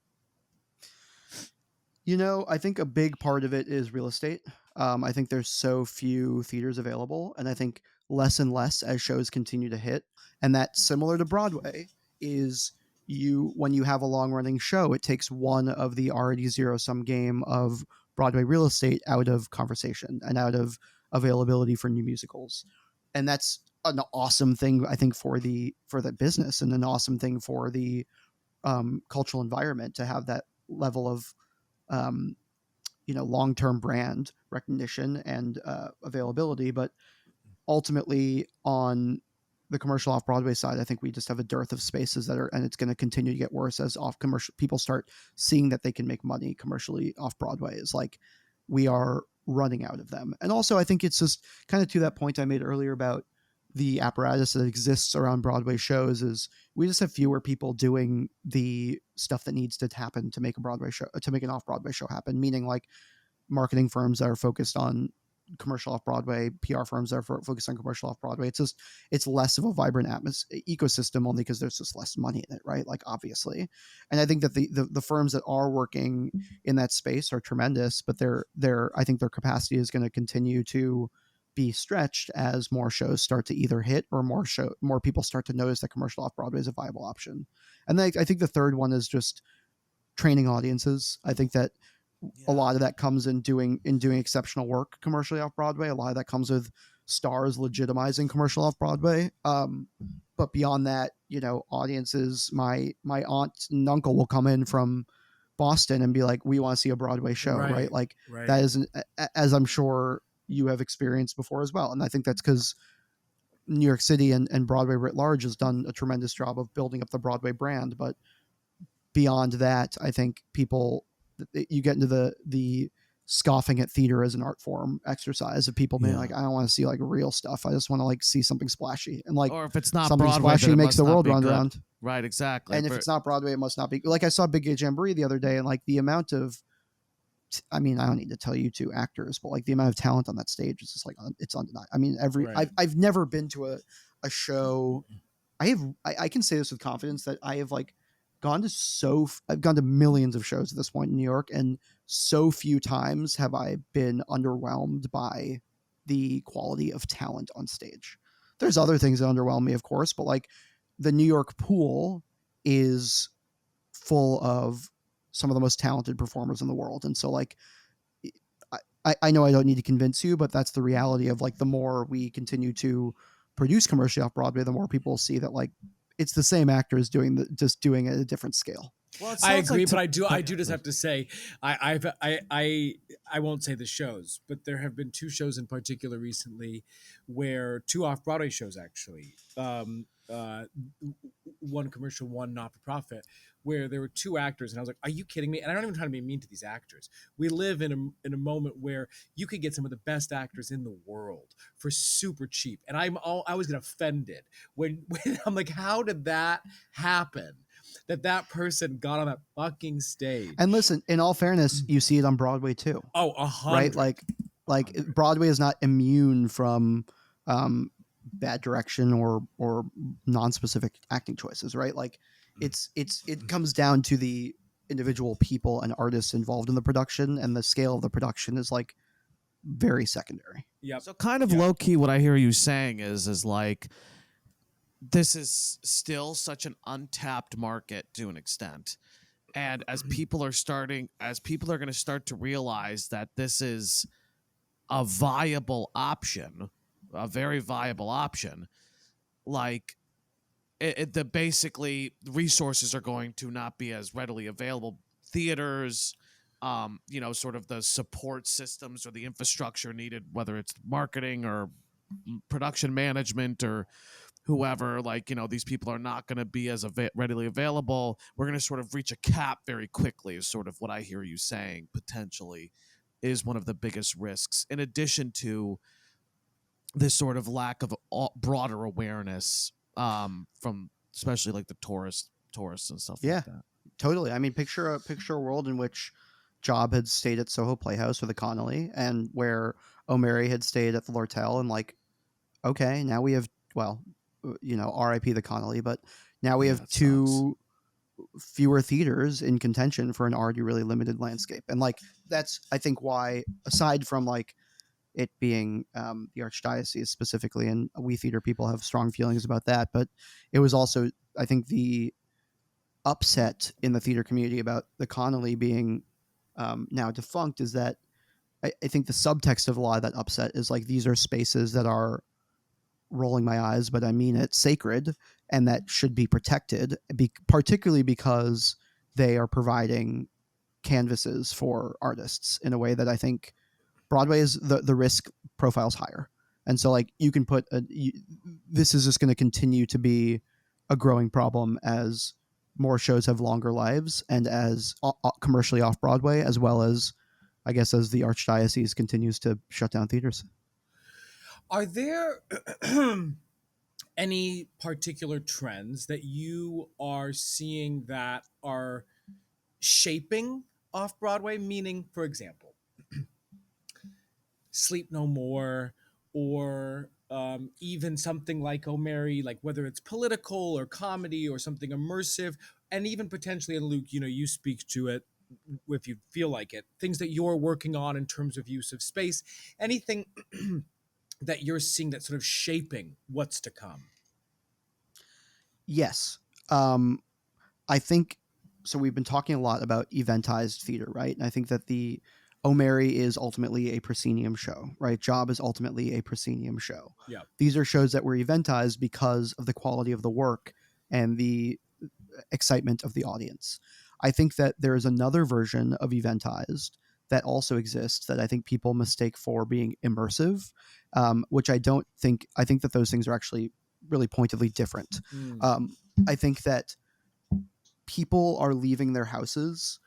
[SPEAKER 4] You know, I think a big part of it is real estate. I think there's so few theaters available, and I think less and less as shows continue to hit. And that, similar to Broadway, is when you have a long running show, it takes one of the already zero sum game of Broadway real estate out of conversation and out of availability for new musicals. And that's an awesome thing, I think, for the business, and an awesome thing for the cultural environment, to have that level of long-term brand recognition and availability. But ultimately, on the commercial off-Broadway side, I think we just have a dearth of spaces and it's going to continue to get worse as off-commercial people start seeing that they can make money commercially off-Broadway. Is like we are running out of them. And also, I think it's just kind of to that point I made earlier about the apparatus that exists around Broadway shows is we just have fewer people doing the stuff that needs to happen to make an off-Broadway show happen. Meaning like marketing firms that are focused on commercial off-Broadway, PR firms that are focused on commercial off-Broadway. It's less of a vibrant ecosystem only because there's just less money in it, right? Like obviously. And I think that the firms that are working in that space are tremendous, but I think their capacity is going to continue to be stretched as more shows start to either hit or more people start to notice that commercial off-Broadway is a viable option. And then I think the third one is just training audiences. I think that a lot of that comes in doing exceptional work commercially off Broadway. A lot of that comes with stars legitimizing commercial off Broadway. But beyond that, audiences, my aunt and uncle will come in from Boston and be like, we want to see a Broadway show, right? Like that isn't, as I'm sure you have experienced before as well. And I think that's because New York City and Broadway writ large has done a tremendous job of building up the Broadway brand. But beyond that, I think you get into the scoffing at theater as an art form exercise of people being like, I don't want to see like real stuff. I just want to like see something splashy. And like,
[SPEAKER 3] or if it's not
[SPEAKER 4] something
[SPEAKER 3] Broadway,
[SPEAKER 4] splashy makes the world run around.
[SPEAKER 3] Right, exactly.
[SPEAKER 4] And if it's not Broadway, it must not be. Like I saw Big Gay Jamboree the other day, and like the amount of, I mean, I don't need to tell you two actors, but like the amount of talent on that stage is just like it's undeniable. I mean, I've never been to a show. I can say this with confidence that I have like I've gone to millions of shows at this point in New York, and so few times have I been underwhelmed by the quality of talent on stage. There's other things that underwhelm me, of course, but like the New York pool is full of some of the most talented performers in the world. And so like, I know I don't need to convince you, but that's the reality of like, the more we continue to produce commercially off Broadway, the more people see that like, it's the same actors doing it at a different scale.
[SPEAKER 5] Well, I agree, but I do just have to say, I won't say the shows, but there have been two shows in particular recently, where two off-Broadway shows actually, one commercial, one not-for-profit, where there were two actors, and I was like, "Are you kidding me?" And I'm not even trying to be mean to these actors. We live in a moment where you could get some of the best actors in the world for super cheap, and I was getting offended when I'm like, "How did that happen?" That person got on that fucking stage.
[SPEAKER 4] And listen, in all fairness, you see it on Broadway too.
[SPEAKER 5] Oh, 100.
[SPEAKER 4] Right? Like 100. Broadway is not immune from bad direction or non-specific acting choices, right? Like it comes down to the individual people and artists involved in the production, and the scale of the production is like very secondary.
[SPEAKER 5] Yeah.
[SPEAKER 3] So kind of low key, what I hear you saying is like, this is still such an untapped market to an extent. And as people are going to start to realize that this is a viable option, a very viable option, like basically resources are going to not be as readily available. Theaters, sort of the support systems or the infrastructure needed, whether it's marketing or production management or whoever, like, these people are not going to be as readily available. We're going to sort of reach a cap very quickly, is sort of what I hear you saying, potentially, is one of the biggest risks, in addition to this sort of lack of broader awareness from especially like the tourists and stuff like that.
[SPEAKER 4] Totally. I mean, picture a world in which Job had stayed at Soho Playhouse with the Connolly, and where O'Mary had stayed at the Lortel, and like, okay, now we have, well, R.I.P. the Connolly, but now we have two fewer theaters in contention for an already really limited landscape. And like, that's, I think, why, aside from like it being the Archdiocese specifically, and we theater people have strong feelings about that, but it was also, I think, the upset in the theater community about the Connolly being now defunct is that I think the subtext of a lot of that upset is like, these are spaces that are, rolling my eyes, but I mean it, sacred, and that should be protected, particularly because they are providing canvases for artists in a way that I think Broadway is the risk profile is higher. And so like you can put this is just going to continue to be a growing problem as more shows have longer lives and as commercially off Broadway, as well as I guess as the Archdiocese continues to shut down theaters.
[SPEAKER 5] Are there any particular trends that you are seeing that are shaping off Broadway? Meaning, for example, Sleep No More, or even something like Oh Mary, like whether it's political or comedy or something immersive, and even potentially, and Luke, you speak to it if you feel like it, things that you're working on in terms of use of space, anything that you're seeing that's sort of shaping what's to come.
[SPEAKER 4] Yes. I think so. We've been talking a lot about eventized theater, right? And I think that the O Mary is ultimately a proscenium show, right? Job is ultimately a proscenium show.
[SPEAKER 5] Yeah.
[SPEAKER 4] These are shows that were eventized because of the quality of the work and the excitement of the audience. I think that there is another version of eventized that also exists that I think people mistake for being immersive, which I don't think. I think that those things are actually really pointedly different. I think that people are leaving their houses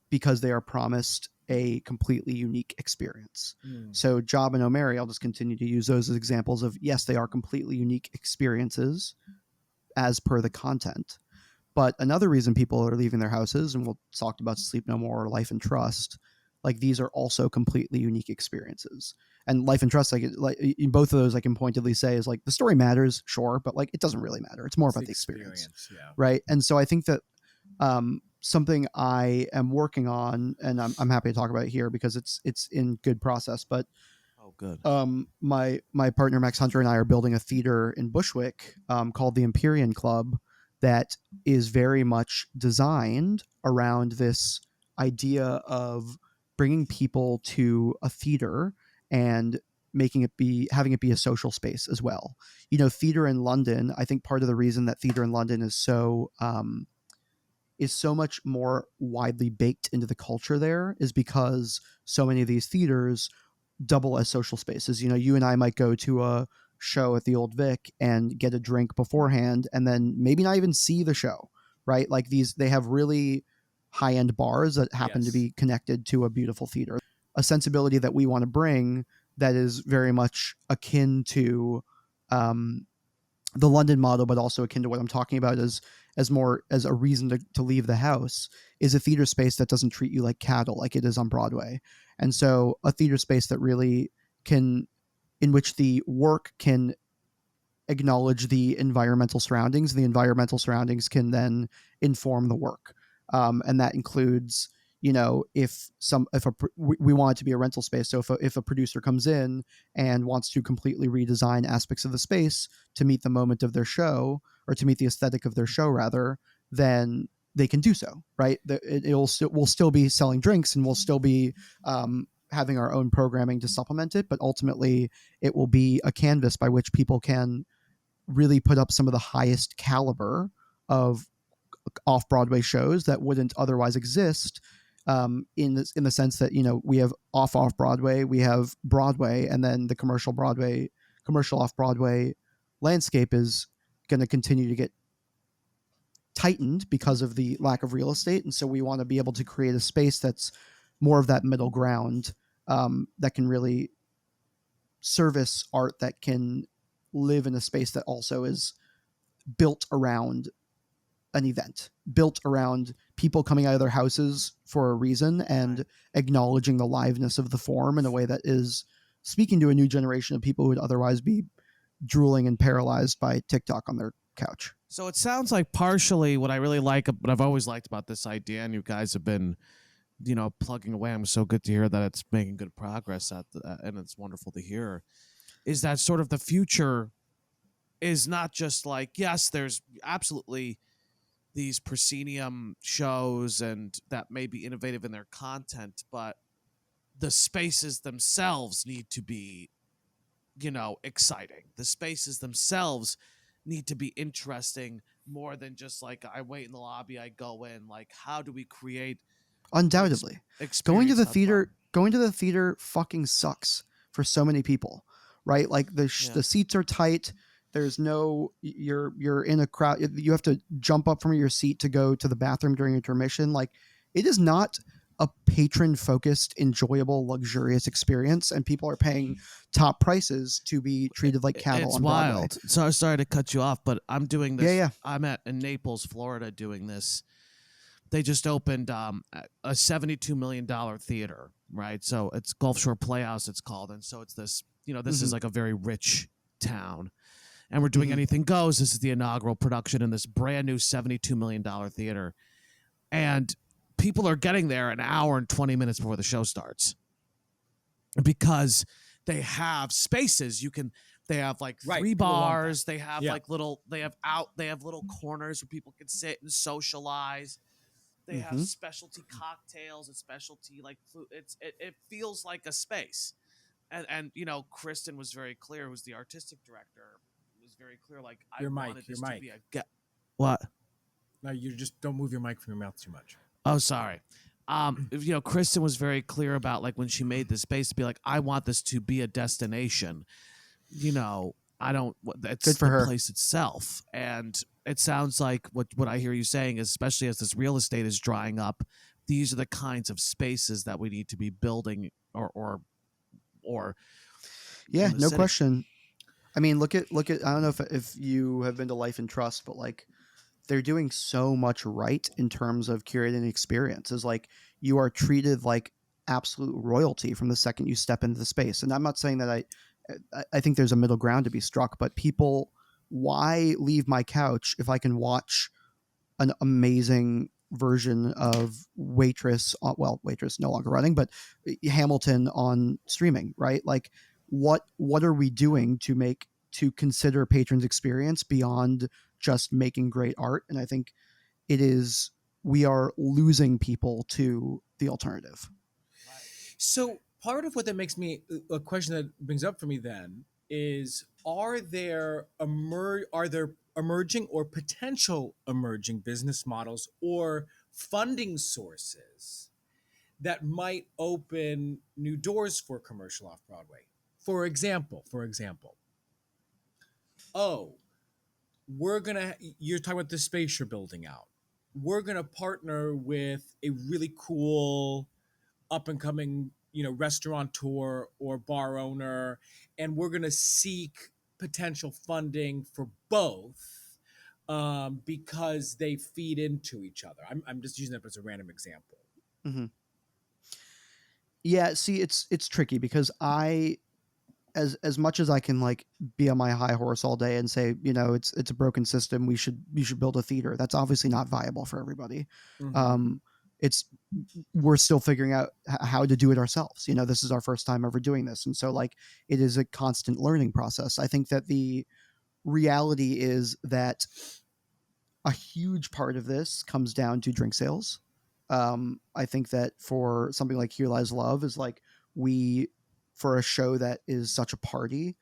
[SPEAKER 4] because they are promised a completely unique experience. So Job and O Mary, I'll just continue to use those as examples of, yes, they are completely unique experiences as per the content. But another reason people are leaving their houses, and we'll talk about Sleep No More or Life and Trust, like these are also completely unique experiences. And Life and Trust, like in both of those, I can pointedly say is like the story matters, sure, but like it doesn't really matter. It's more about the experience,
[SPEAKER 5] yeah.
[SPEAKER 4] right? And so I think that something I am working on, and I'm happy to talk about it here because it's in good process. But
[SPEAKER 3] Oh, good.
[SPEAKER 4] My partner Max Hunter and I are building a theater in Bushwick called the Empyrean Club that is very much designed around this idea of bringing people to a theater and having it be a social space as well. Theater in London, I think part of the reason that theater in London is so much more widely baked into the culture there is because so many of these theaters double as social spaces. You and I might go to a show at the Old Vic and get a drink beforehand and then maybe not even see the show, right? Like they have really high-end bars that happen to be connected to a beautiful theater. A sensibility that we want to bring that is very much akin to the London model, but also akin to what I'm talking about as more as a reason to leave the house, is a theater space that doesn't treat you like cattle like it is on Broadway. And so a theater space that really in which the work can acknowledge the environmental surroundings. The environmental surroundings can then inform the work. And that includes, we want it to be a rental space. So if a producer comes in and wants to completely redesign aspects of the space to meet the moment of their show, or to meet the aesthetic of their show rather, then they can do so, right? We'll still be selling drinks and we'll still be having our own programming to supplement it, but ultimately it will be a canvas by which people can really put up some of the highest caliber of off-Broadway shows that wouldn't otherwise exist, in the sense that we have off-Broadway, we have Broadway, and then the commercial off-Broadway landscape is going to continue to get tightened because of the lack of real estate. And so we want to be able to create a space that's more of that middle ground, that can really service art that can live in a space that also is built around an event, built around people coming out of their houses for a reason and acknowledging the liveness of the form in a way that is speaking to a new generation of people who would otherwise be drooling and paralyzed by TikTok on their couch.
[SPEAKER 3] So it sounds like partially what I really like, what I've always liked about this idea, and you guys have been, plugging away. I'm so good to hear that it's making good progress and it's wonderful to hear, is that sort of the future is not just like, yes, there's absolutely these proscenium shows and that may be innovative in their content, but the spaces themselves need to be, exciting. The spaces themselves need to be interesting more than just like, I wait in the lobby, I go in. Like, how do we create
[SPEAKER 4] Undoubtedly.
[SPEAKER 3] experience have fun.
[SPEAKER 4] Going to the theater fucking sucks for so many people, right? Like the seats are tight. There's no, you're in a crowd. You have to jump up from your seat to go to the bathroom during intermission. Like, it is not a patron focused, enjoyable, luxurious experience, and people are paying top prices to be treated like cattle
[SPEAKER 3] It's
[SPEAKER 4] on Broadway.
[SPEAKER 3] wild. So sorry to cut you off, but I'm doing this.
[SPEAKER 4] Yeah.
[SPEAKER 3] I'm in Naples, Florida, doing this. They just opened a $72 million theater, right? So it's Gulf Shore Playhouse, it's called. And so it's this, this is like a very rich town. And we're doing Anything Goes. This is the inaugural production in this brand new $72 million theater. And people are getting there an hour and 20 minutes before the show starts because they have spaces. They have like 3 bars. They have like they have little corners where people can sit and socialize. They have specialty cocktails and specialty like food. It feels like a space, and Kristen was very clear. Who's the artistic director? Was very clear. Like I wanted this to be a what?
[SPEAKER 5] No, you just don't move your mic from your mouth too much.
[SPEAKER 3] Oh, sorry. Kristen was very clear about like when she made this space to be like, I want this to be a destination. I don't. That's
[SPEAKER 4] good for
[SPEAKER 3] the
[SPEAKER 4] her.
[SPEAKER 3] Place itself, and it sounds like what I hear you saying is, especially as this real estate is drying up, these are the kinds of spaces that we need to be building, or.
[SPEAKER 4] Yeah, no
[SPEAKER 3] city.
[SPEAKER 4] question. I mean, look at. I don't know if you have been to Life and Trust, but like, they're doing so much right in terms of curating experiences. Like, you are treated like absolute royalty from the second you step into the space. And I'm not saying that I think there's a middle ground to be struck, but people, why leave my couch if I can watch an amazing version of Waitress no longer running, but Hamilton on streaming, right? Like, what are we doing to consider patrons' experience beyond just making great art? And I think we are losing people to the alternative.
[SPEAKER 5] So part of what that makes me a question that brings up for me then is, are there emerging or potential emerging business models or funding sources that might open new doors for commercial off-Broadway? For example, you're talking about the space you're building out. We're going to partner with a really cool up and coming, restaurateur or bar owner, and we're going to seek potential funding for both because they feed into each other. I'm just using that as a random example.
[SPEAKER 4] Mm-hmm. Yeah, see, it's tricky because as much as I can like be on my high horse all day and say, it's a broken system, we should build a theater. That's obviously not viable for everybody.
[SPEAKER 5] Mm-hmm.
[SPEAKER 4] We're still figuring out how to do it ourselves. This is our first time ever doing this. And so like, it is a constant learning process. I think that the reality is that a huge part of this comes down to drink sales. I think that for something like Here Lies Love is like, for a show that is such a party,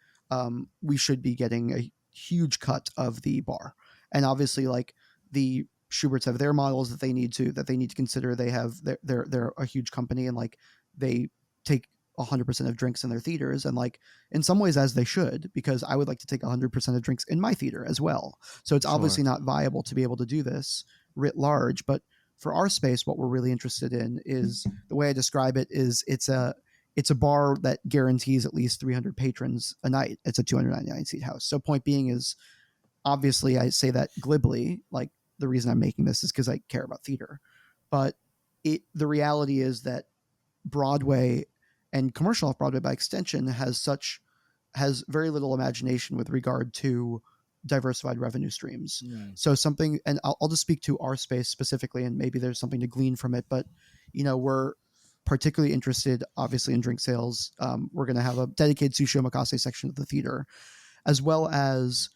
[SPEAKER 4] we should be getting a huge cut of the bar. And obviously like the Schuberts have their models that they need to consider. They have they're a huge company, and like they take 100% of drinks in their theaters, and like in some ways as they should, because I would like to take 100% of drinks in my theater as well. So it's obviously not viable to be able to do this writ large, but for our space, what we're really interested in is, the way I describe it is, it's a bar that guarantees at least 300 patrons a night. It's a 299 seat house. So point being is, obviously I say that glibly, like the reason I'm making this is because I care about theater, but the reality is that Broadway and commercial off-Broadway by extension has very little imagination with regard to diversified revenue streams. So something, and I'll just speak to our space specifically, and maybe there's something to glean from it, but we're particularly interested obviously in drink sales. We're going to have a dedicated sushi omakase section of the theater, as well as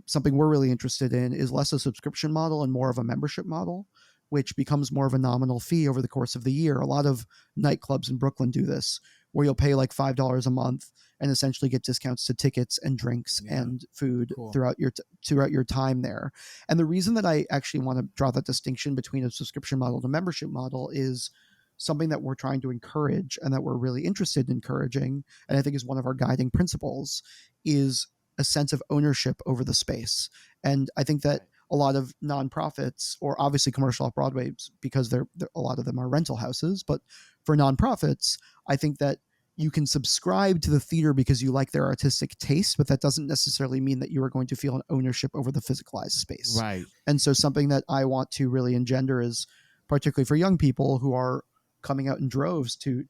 [SPEAKER 4] something we're really interested in is less a subscription model and more of a membership model, which becomes more of a nominal fee over the course of the year. A lot of nightclubs in Brooklyn do this, where you'll pay like $5 a month and essentially get discounts to tickets and drinks and food throughout your time there. And the reason that I actually want to draw that distinction between a subscription model and a membership model is something that we're trying to encourage and that we're really interested in encouraging, and I think is one of our guiding principles, is a sense of ownership over the space. And I think that a lot of nonprofits, or obviously commercial off-Broadway, because they're a lot of them are rental houses, but for nonprofits, I think that you can subscribe to the theater because you like their artistic taste, but that doesn't necessarily mean that you are going to feel an ownership over the physicalized space.
[SPEAKER 3] Right.
[SPEAKER 4] And so something that I want to really engender is, particularly for young people who are coming out in droves to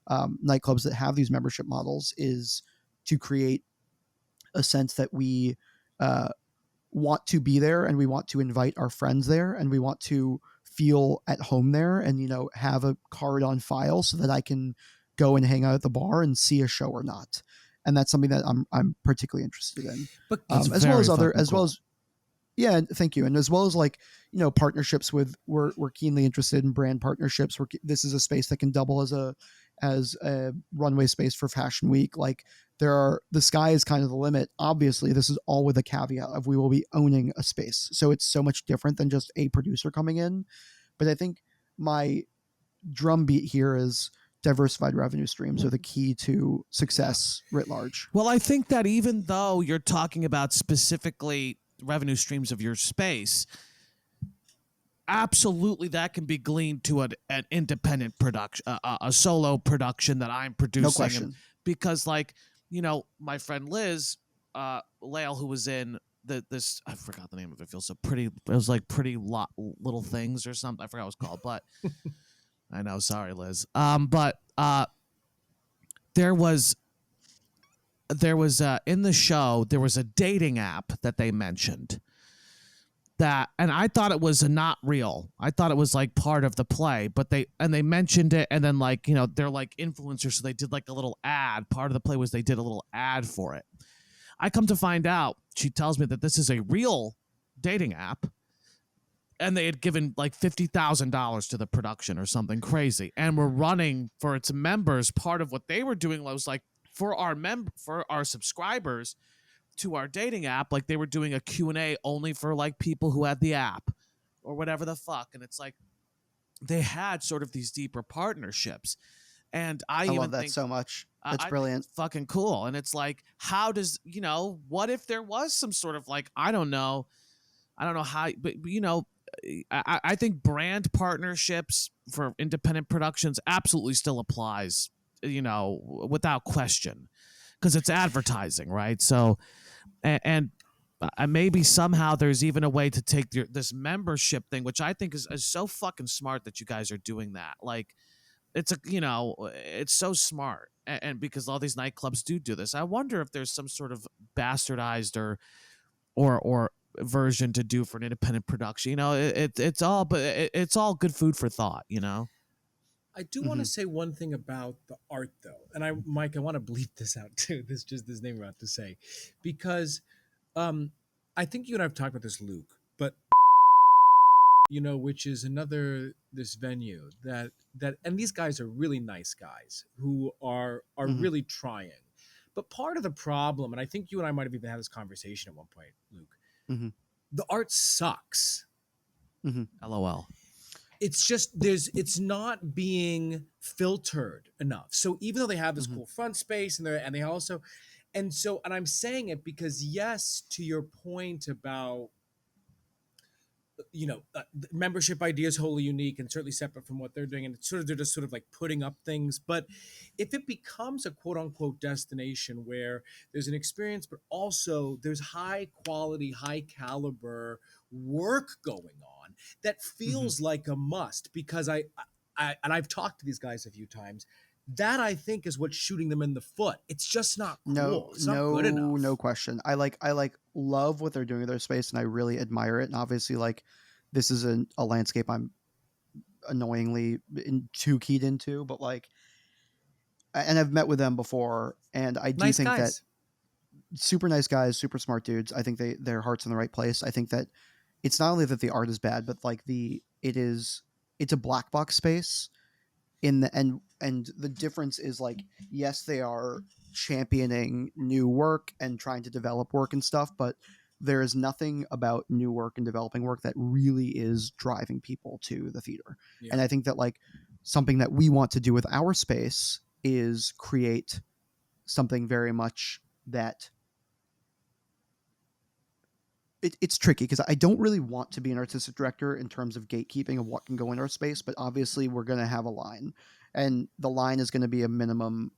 [SPEAKER 4] nightclubs that have these membership models, is to create a sense that we want to be there and we want to invite our friends there and we want to feel at home there and, you know, have a card on file so that I can go and hang out at the bar and see a show or not. And that's something that I'm particularly interested in.
[SPEAKER 5] But
[SPEAKER 4] as well as yeah, thank you. And as well as like, you know, partnerships with, we're keenly interested in brand partnerships. This is a space that can double as a runway space for Fashion Week. Like the sky is kind of the limit. Obviously, this is all with a caveat of we will be owning a space. So it's so much different than just a producer coming in. But I think my drumbeat here is diversified revenue streams are the key to success writ large.
[SPEAKER 3] Well, I think that even though you're talking about specifically revenue streams of your space, absolutely that can be gleaned to an independent production, a solo production that I'm producing.
[SPEAKER 4] No question.
[SPEAKER 3] Because, like, you know, my friend Liz Lael, who was in this, I forgot the name of it. Feels so pretty. It was like Pretty Little Things or something. I forgot what it was called, but I know. Sorry, Liz. But there was in the show, there was a dating app that they mentioned that, and I thought it was not real. I thought it was like part of the play, but they mentioned it, and then, like, you know, they're like influencers, so they did like a little ad. Part of the play was they did a little ad for it. I come to find out, she tells me that this is a real dating app, and they had given like $50,000 to the production or something crazy, and were running for its members. Part of what they were doing was like, for our subscribers to our dating app, like they were doing a Q&A only for like people who had the app or whatever the fuck. And it's like they had sort of these deeper partnerships. And I
[SPEAKER 4] love that so much. It's brilliant.
[SPEAKER 3] It's fucking cool. And it's like, how does, you know, what if there was some sort of like, I don't know how, but you know, I think brand partnerships for independent productions absolutely still applies, you know, without question, because it's advertising, right? So, and maybe somehow there's even a way to take this membership thing, which I think is so fucking smart that you guys are doing that. Like, it's it's so smart, and because all these nightclubs do this, I wonder if there's some sort of bastardized or version to do for an independent production. You know, it's all good food for thought, you know.
[SPEAKER 5] I do want to say one thing about the art, though, and Mike, I want to bleep this out too. This name I'm about to say, because I think you and I've talked about this, Luke, but you know, which is this venue that and these guys are really nice guys who are really trying. But part of the problem, and I think you and I might have even had this conversation at one point, Luke, the art sucks.
[SPEAKER 3] LOL.
[SPEAKER 5] It's just it's not being filtered enough. So even though they have this cool front space and I'm saying it because, yes, to your point about, you know, membership idea is wholly unique and certainly separate from what they're doing, and it's they're just sort of like putting up things. But if it becomes a quote unquote destination where there's an experience, but also there's high quality, high caliber work going on that feels like a must, because I've talked to these guys a few times. That, I think, is what's shooting them in the foot. It's just not cool. It's not good enough.
[SPEAKER 4] No question. I love what they're doing with their space, and I really admire it. And obviously, like, this is a landscape I'm annoyingly too keyed into, but like, and I've met with them before, and I do think that super nice guys, super smart dudes. I think their heart's in the right place. I think that it's not only that the art is bad, but like it's a black box space. in the and the difference is like, yes, they are championing new work and trying to develop work and stuff, but there is nothing about new work and developing work that really is driving people to the theater.
[SPEAKER 5] Yeah.
[SPEAKER 4] And I think that like something that we want to do with our space is create something very much that it's tricky, because I don't really want to be an artistic director in terms of gatekeeping of what can go in our space, but obviously we're going to have a line, and the line is going to be a minimum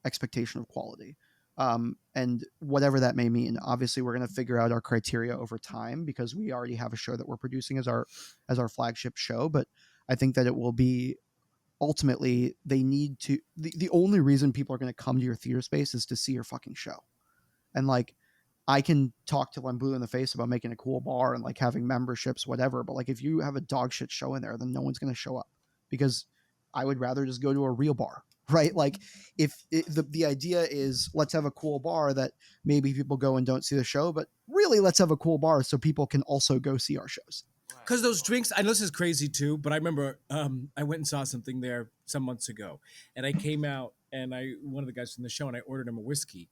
[SPEAKER 4] expectation of quality. And whatever that may mean, obviously we're going to figure out our criteria over time, because we already have a show that we're producing as our flagship show. But I think that it will be, ultimately, they need to, the only reason people are going to come to your theater space is to see your fucking show. And like, I can talk till I'm blue in the face about making a cool bar and like having memberships, whatever. But like, if you have a dog shit show in there, then no one's going to show up, because I would rather just go to a real bar, right? Like, the idea is, let's have a cool bar that maybe people go and don't see the show, but really let's have a cool bar so people can also go see our shows.
[SPEAKER 5] Because those drinks, I know this is crazy too, but I remember I went and saw something there some months ago, and I came out and one of the guys from the show, and I ordered him a whiskey,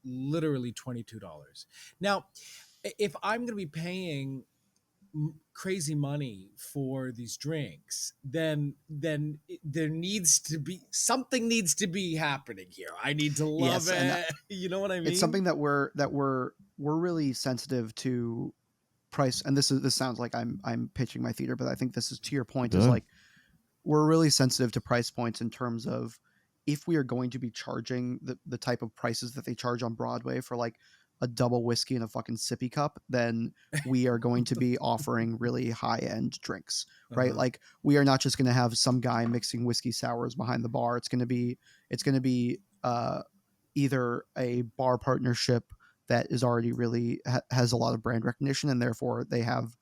[SPEAKER 5] literally $22. Now, if I'm going to be paying crazy money for these drinks, then there needs to be something needs to be happening here. I need to love it. You know what I mean?
[SPEAKER 4] It's something that we're really sensitive to price. And this sounds like I'm pitching my theater, but I think this is, to your point, is like, we're really sensitive to price points in terms of, if we are going to be charging the type of prices that they charge on Broadway for like a double whiskey and a fucking sippy cup, then we are going to be offering really high end drinks, right?
[SPEAKER 5] Uh-huh.
[SPEAKER 4] Like, we are not just going to have some guy mixing whiskey sours behind the bar. It's going to be either a bar partnership that is already really has a lot of brand recognition, and therefore they have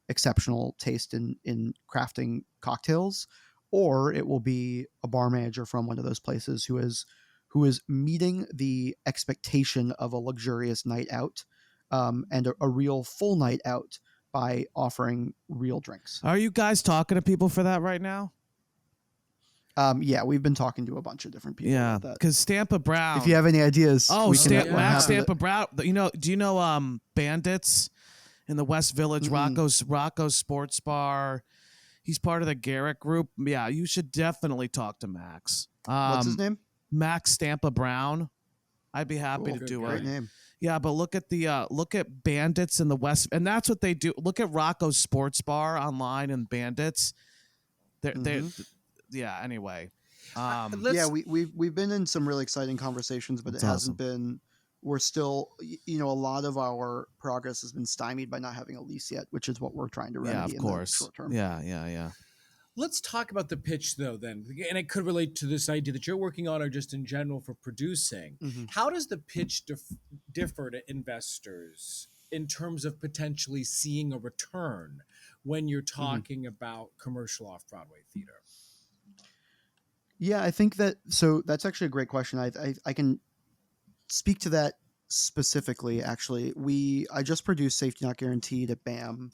[SPEAKER 4] exceptional taste in crafting cocktails, or it will be a bar manager from one of those places who is meeting the expectation of a luxurious night out, and a real full night out, by offering real drinks.
[SPEAKER 3] Are you guys talking to people for that right now?
[SPEAKER 4] Yeah, we've been talking to a bunch of different people.
[SPEAKER 3] Yeah,
[SPEAKER 4] about that.
[SPEAKER 3] because Stampa Brown.
[SPEAKER 4] If you have any ideas,
[SPEAKER 3] Max
[SPEAKER 4] have
[SPEAKER 3] Stampa Brown. Do you know Bandits in the West Village? Rocco's Sports Bar. He's part of the Garrett Group. Yeah, you should definitely talk to Max.
[SPEAKER 4] What's his name?
[SPEAKER 3] Max Stampa Brown. I'd be happy to do
[SPEAKER 4] Great
[SPEAKER 3] it.
[SPEAKER 4] name.
[SPEAKER 3] Yeah, but look at Bandits in the West, and that's what they do. Look at Rocco's Sports Bar online and Bandits. Yeah. Anyway,
[SPEAKER 4] we've been in some really exciting conversations, but it hasn't been. We're still, a lot of our progress has been stymied by not having a lease yet, which is what we're trying to remedy in the short term.
[SPEAKER 3] Yeah.
[SPEAKER 5] Let's talk about the pitch, though, then. And it could relate to this idea that you're working on, or just in general for producing.
[SPEAKER 4] Mm-hmm.
[SPEAKER 5] How does the pitch differ to investors in terms of potentially seeing a return when you're talking about commercial off-Broadway theater?
[SPEAKER 4] Yeah, I think that's actually a great question. I can speak to that specifically. Actually, I just produced Safety Not Guaranteed at BAM,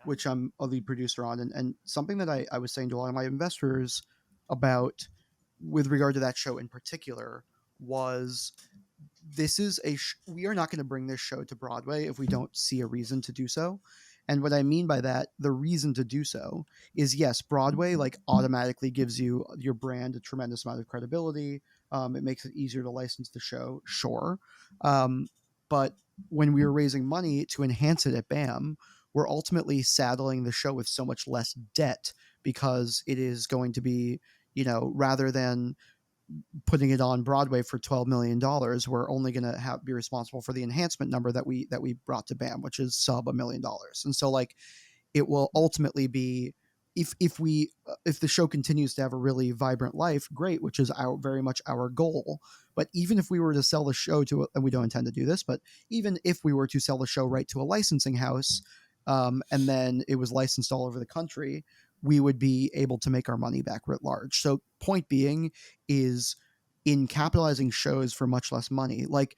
[SPEAKER 4] which I'm a lead producer on, and something that I was saying to a lot of my investors about, with regard to that show in particular, was we are not going to bring this show to Broadway if we don't see a reason to do so. And what I mean by that, the reason to do so is, yes, Broadway like automatically gives you your brand a tremendous amount of credibility. It makes it easier to license the show, sure. But when we were raising money to enhance it at BAM, we're ultimately saddling the show with so much less debt, because it is going to be, rather than putting it on Broadway for $12 million, we're only going to be responsible for the enhancement number that we brought to BAM, which is sub $1 million. And so like, it will ultimately be, if the show continues to have a really vibrant life, great, which is very much our goal. But even if we were to sell the show and we don't intend to do this, but even if we were to sell the show right to a licensing house, and then it was licensed all over the country, we would be able to make our money back writ large. So point being is, in capitalizing shows for much less money, like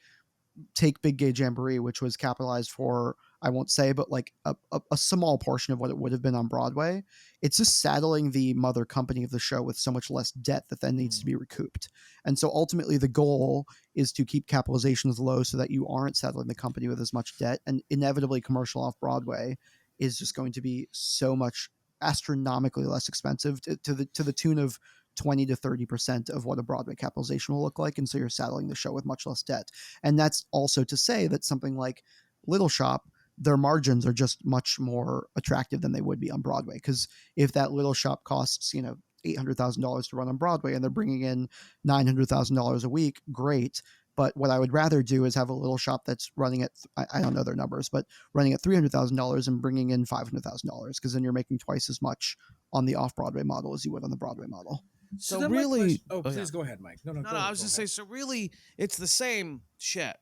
[SPEAKER 4] take Big Gay Jamboree, which was capitalized for I won't say, but like a small portion of what it would have been on Broadway. It's just saddling the mother company of the show with so much less debt that then needs to be recouped. And so ultimately the goal is to keep capitalizations low so that you aren't saddling the company with as much debt. And inevitably commercial off Broadway is just going to be so much astronomically less expensive to the tune of 20 to 30% of what a Broadway capitalization will look like. And so you're saddling the show with much less debt. And that's also to say that something like Little Shop, their margins are just much more attractive than they would be on Broadway. Because if that Little Shop costs, $800,000 to run on Broadway and they're bringing in $900,000 a week, great. But what I would rather do is have a Little Shop that's running at, I don't know their numbers, but running at $300,000 and bringing in $500,000, because then you're making twice as much on the off-Broadway model as you would on the Broadway model.
[SPEAKER 3] So
[SPEAKER 5] then my
[SPEAKER 3] really,
[SPEAKER 5] please go ahead, Mike. No,
[SPEAKER 3] I was just saying. So really, it's the same shit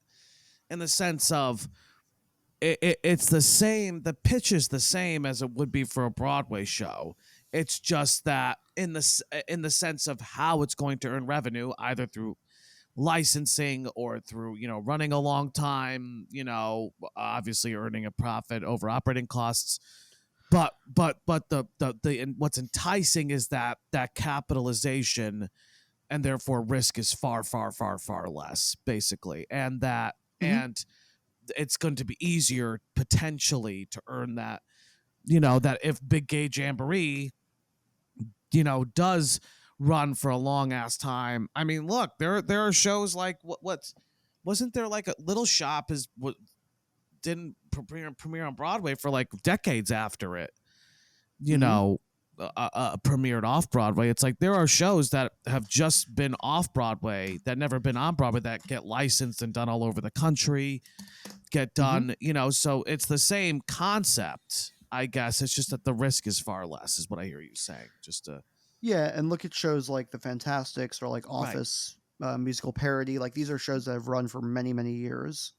[SPEAKER 3] in the sense of it's the same. The pitch is the same as it would be for a Broadway show. It's just that in the sense of how it's going to earn revenue, either through licensing or through running a long time, obviously earning a profit over operating costs. But the what's enticing is that capitalization and therefore risk is far less, basically, and that and it's going to be easier potentially to earn that. That if Big Gay Jamboree does run for a long ass time. I mean, look, there are shows like wasn't there like a Little Shop didn't premiere on Broadway for like decades after it, premiered off Broadway. It's like there are shows that have just been off Broadway that never been on Broadway that get licensed and done all over the country, get done, so it's the same concept, I guess. It's just that the risk is far less, is what I hear you saying.
[SPEAKER 4] Yeah, and look at shows like The Fantastics or like Office, musical parody. Like these are shows that have run for many, many years,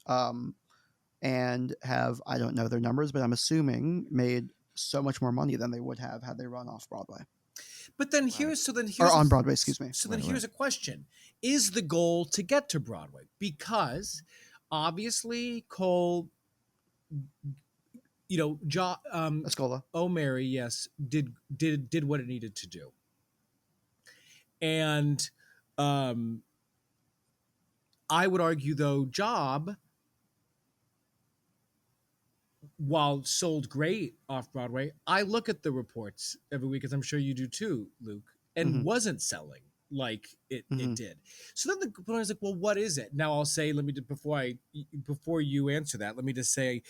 [SPEAKER 4] and have, I don't know their numbers, but I'm assuming made so much more money than they would have had they run off Broadway.
[SPEAKER 5] But then here's
[SPEAKER 4] or on Broadway, excuse me.
[SPEAKER 5] So then here's a question: is the goal to get to Broadway? Because obviously Cole,
[SPEAKER 4] Escola.
[SPEAKER 5] Oh Mary, yes, did what it needed to do. And I would argue, though, Job, while sold great off Broadway, I look at the reports every week, as I'm sure you do too, Luke, and wasn't selling like it did. So then the point is like, well, what is it? Now I'll say, before you answer that, let me just say,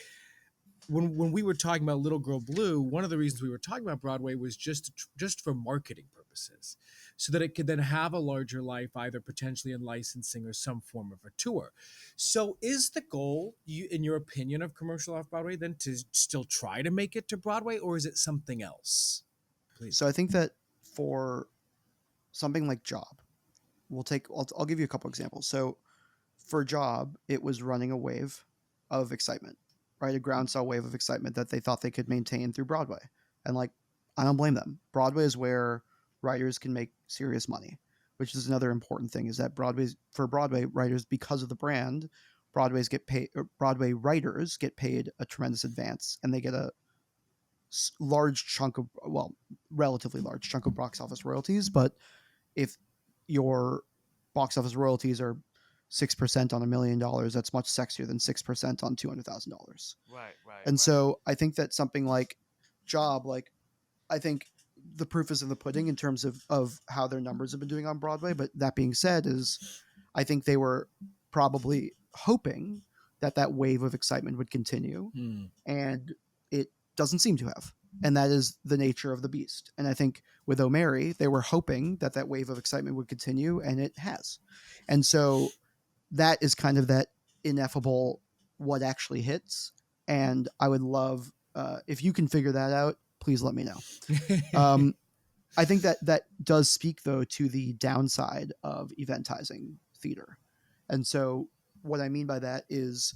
[SPEAKER 5] when we were talking about Little Girl Blue, one of the reasons we were talking about Broadway was just for marketing purposes, so that it could then have a larger life, either potentially in licensing or some form of a tour. So is the goal, in your opinion, of commercial off-Broadway then to still try to make it to Broadway, or is it something else? Please.
[SPEAKER 4] So I think that for something like Job, I'll give you a couple examples. So for Job, it was running a wave of excitement, right? A groundswell wave of excitement that they thought they could maintain through Broadway. And like, I don't blame them. Broadway is where writers can make serious money, which is another important thing, is that for Broadway writers, because of the brand, Broadway writers get paid a tremendous advance, and they get a relatively large chunk of box office royalties. But if your box office royalties are 6% on $1 million, that's much sexier than 6% on $200,000.
[SPEAKER 3] Right.
[SPEAKER 4] And so I think that something like Job, I think the proof is in the pudding in terms of how their numbers have been doing on Broadway. But that being said, I think they were probably hoping that wave of excitement would continue, and it doesn't seem to have. And that is the nature of the beast. And I think with O'Mary, they were hoping that wave of excitement would continue, and it has. And so that is kind of that ineffable what actually hits. And I would love, if you can figure that out, please let me know. I think that does speak, though, to the downside of eventizing theater. And so what I mean by that is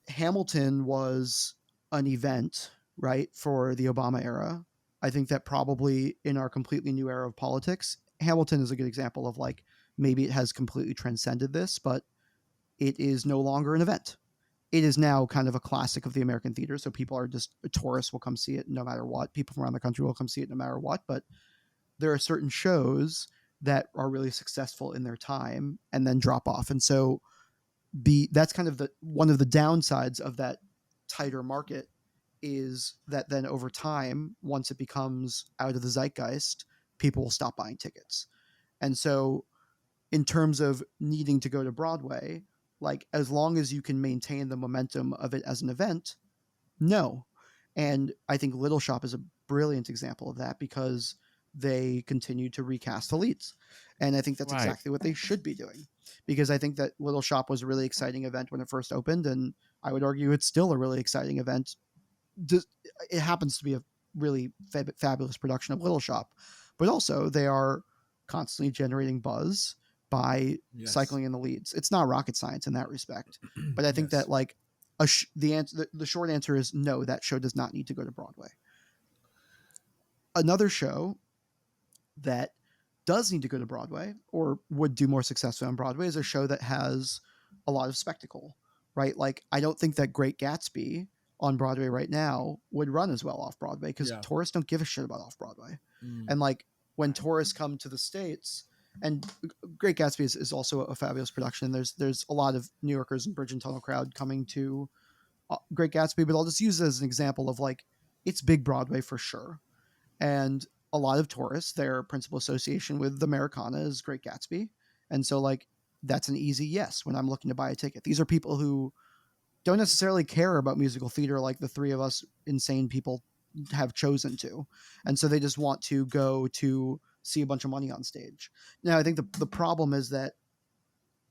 [SPEAKER 4] Hamilton was an event, right, for the Obama era. I think that probably in our completely new era of politics, Hamilton is a good example of maybe it has completely transcended this, but it is no longer an event. it is now kind of a classic of the American theater. So people are just, tourists will come see it no matter what. People from around the country will come see it no matter what. But there are certain shows that are really successful in their time and then drop off. And so that's kind of one of the downsides of that tighter market, is that then over time, once it becomes out of the zeitgeist, people will stop buying tickets. And so in terms of needing to go to Broadway, like, as long as you can maintain the momentum of it as an event, no. And I think Little Shop is a brilliant example of that, because they continue to recast the leads. And I think that's
[SPEAKER 3] Right.
[SPEAKER 4] exactly what they should be doing, because I think that Little Shop was a really exciting event when it first opened. And I would argue it's still a really exciting event. It happens to be a really fabulous production of Little Shop, but also they are constantly generating buzz by cycling in the leads. It's not rocket science in that respect, but I think that, like, the short answer is no, that show does not need to go to Broadway. Another show that does need to go to Broadway, or would do more successfully on Broadway, is a show that has a lot of spectacle, right? Like, I don't think that Great Gatsby on Broadway right now would run as well off Broadway, because tourists don't give a shit about off Broadway. And like, when tourists come to the States, and Great Gatsby is also a fabulous production. There's a lot of New Yorkers and Bridge and Tunnel crowd coming to Great Gatsby, but I'll just use it as an example of, like, it's big Broadway for sure. And a lot of tourists, their principal association with the Americana is Great Gatsby. And so, like, that's an easy yes when I'm looking to buy a ticket. These are people who don't necessarily care about musical theater like the three of us insane people have chosen to. And so they just want to go to see a bunch of money on stage. Now, I think the problem is that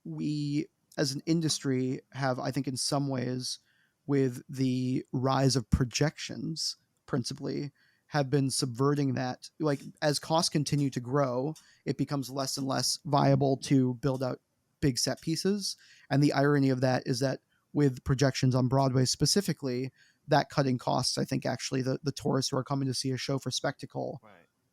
[SPEAKER 4] we, as an industry, have, I think in some ways, with the rise of projections, principally, have been subverting that. Like, as costs continue to grow, it becomes less and less viable to build out big set pieces. And the irony of that is that with projections on Broadway specifically, that cutting costs, I think actually the tourists who are coming to see a show for spectacle,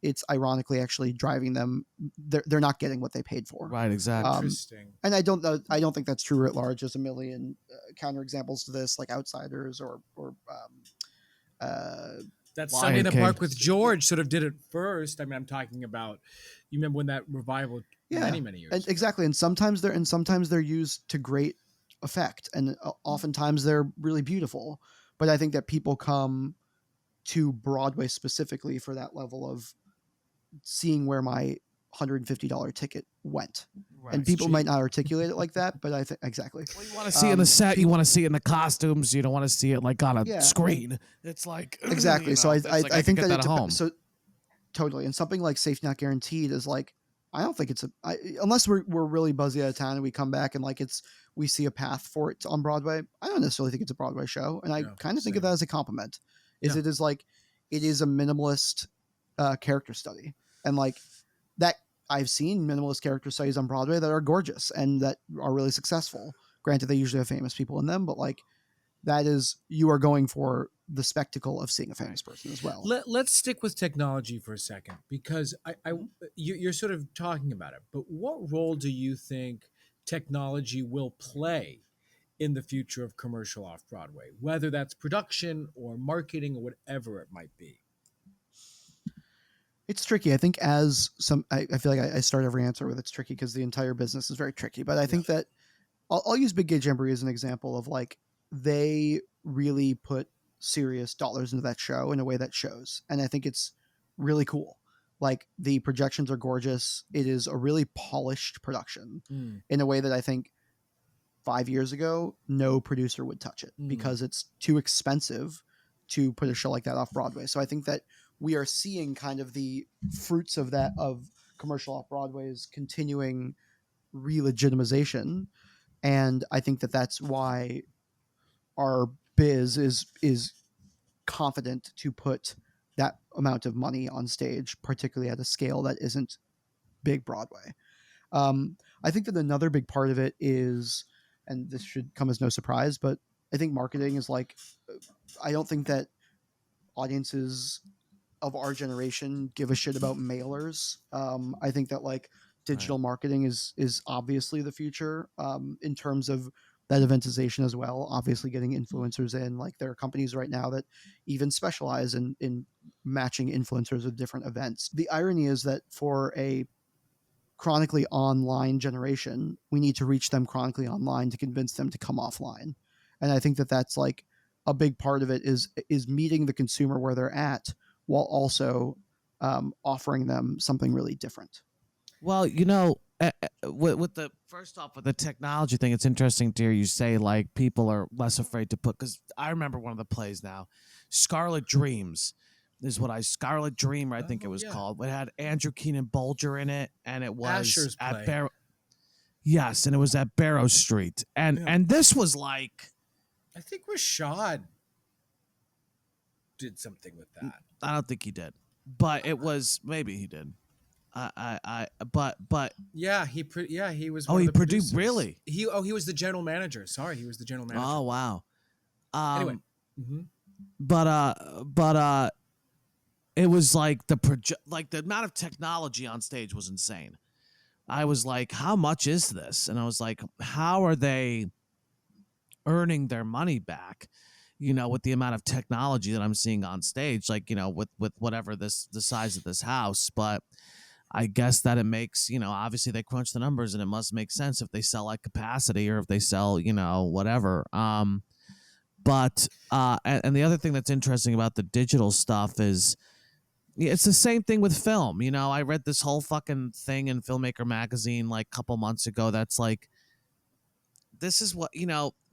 [SPEAKER 4] it's ironically actually driving them. They're not getting what they paid for.
[SPEAKER 3] Right, exactly.
[SPEAKER 5] Interesting.
[SPEAKER 4] And I don't think that's true at large. There's a million counterexamples to this, like Outsiders or
[SPEAKER 5] that
[SPEAKER 3] Lion
[SPEAKER 5] Sunday in the
[SPEAKER 3] King.
[SPEAKER 5] Park with George sort of did it first. I mean, I'm talking about, you remember when that revival many years
[SPEAKER 4] and
[SPEAKER 5] ago.
[SPEAKER 4] exactly. And sometimes they're used to great effect, and oftentimes they're really beautiful. But I think that people come to Broadway specifically for that level of seeing where my $150 ticket went.
[SPEAKER 3] Right.
[SPEAKER 4] And people might not articulate it like that, but I think exactly.
[SPEAKER 3] Well, you want to see it in the set. You want to see it in the costumes. You don't want to see it like on a screen. It's like
[SPEAKER 4] exactly.
[SPEAKER 3] You know,
[SPEAKER 4] So I think that
[SPEAKER 3] at home.
[SPEAKER 4] So totally. And something like Safety Not Guaranteed is like, I don't think it's unless we're really buzzy out of town and we come back and like we see a path for it on Broadway. I don't necessarily think it's a Broadway show, and I kind of think of that as a compliment. It is like, it is a minimalist character study, and like that, I've seen minimalist character studies on Broadway that are gorgeous and that are really successful. Granted, they usually have famous people in them, but like, that is, you are going for the spectacle of seeing a famous person as well.
[SPEAKER 5] Let's stick with technology for a second, because you're sort of talking about it, but what role do you think technology will play in the future of commercial off-Broadway, whether that's production or marketing or whatever it might be?
[SPEAKER 4] It's tricky. I think I feel like I start every answer with it's tricky because the entire business is very tricky. But I think that I'll use Big Gay Jamboree as an example of, like, they really put serious dollars into that show in a way that shows. And I think it's really cool. Like, the projections are gorgeous. It is a really polished production in a way that I think 5 years ago, no producer would touch it because it's too expensive to put a show like that off Broadway. So I think that we are seeing kind of the fruits of that, of commercial off Broadway's continuing re-legitimization. And I think that that's why our biz is confident to put that amount of money on stage, particularly at a scale that isn't big Broadway. I think that another big part of it is, and this should come as no surprise, but I think marketing is like, I don't think that audiences of our generation give a shit about mailers. I think that, like, digital marketing is obviously the future, in terms of eventization as well. Obviously, getting influencers in, like there are companies right now that even specialize in matching influencers with different events. The irony is that for a chronically online generation, we need to reach them chronically online to convince them to come offline. And I think that that's like a big part of it is meeting the consumer where they're at while also offering them something really different.
[SPEAKER 3] Well, with the first off with the technology thing, it's interesting to hear you say like people are less afraid to put, because I remember one of the plays now, Scarlet Dreams is what Scarlet Dreamer, I think it was called. It had Andrew Keenan Bolger in it, and it was
[SPEAKER 5] Asher's
[SPEAKER 3] at
[SPEAKER 5] play.
[SPEAKER 3] Barrow. Yes, and it was at Barrow Street, and this was like,
[SPEAKER 5] I think Rashad did something with that.
[SPEAKER 3] I don't think he did, but it was, maybe he did. But
[SPEAKER 5] yeah, he was.
[SPEAKER 3] Oh,
[SPEAKER 5] one of
[SPEAKER 3] he
[SPEAKER 5] the
[SPEAKER 3] produced
[SPEAKER 5] producers.
[SPEAKER 3] really.
[SPEAKER 5] He was the general manager. Sorry, he was the general manager.
[SPEAKER 3] Oh wow.
[SPEAKER 5] Anyway,
[SPEAKER 3] but it was like the amount of technology on stage was insane. I was like, how much is this? And I was like, how are they earning their money back? With the amount of technology that I'm seeing on stage, like, with whatever the size of this house. But I guess that it makes, obviously they crunch the numbers and it must make sense if they sell at capacity or if they sell, whatever. But and the other thing that's interesting about the digital stuff is it's the same thing with film. I read this whole fucking thing in Filmmaker magazine like a couple months ago that's like, this is what,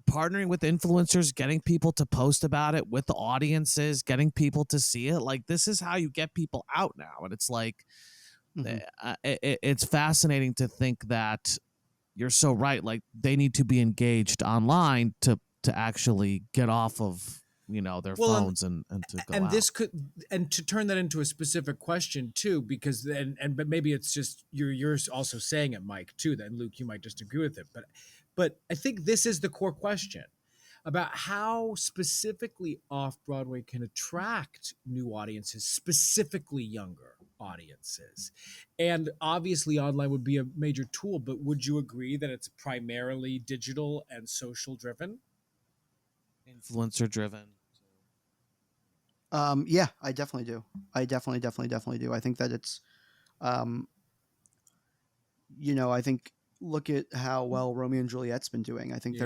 [SPEAKER 3] partnering with influencers, getting people to post about it with the audiences, getting people to see it. Like, this is how you get people out now. And it's like, it's fascinating to think that you're so right. Like, they need to be engaged online to actually get off of, their phones and to go
[SPEAKER 5] and
[SPEAKER 3] out.
[SPEAKER 5] this could, and to turn that into a specific question too, because but maybe it's just you're also saying it, Mike, too, then Luke, you might just agree with it, but I think this is the core question about how specifically Off-Broadway can attract new audiences, specifically younger audiences. And obviously online would be a major tool, but would you agree that it's primarily digital and social driven?
[SPEAKER 3] Influencer driven.
[SPEAKER 4] Yeah, I definitely do. I definitely do. I think that it's, I think look at how well Romeo and Juliet's been doing. I think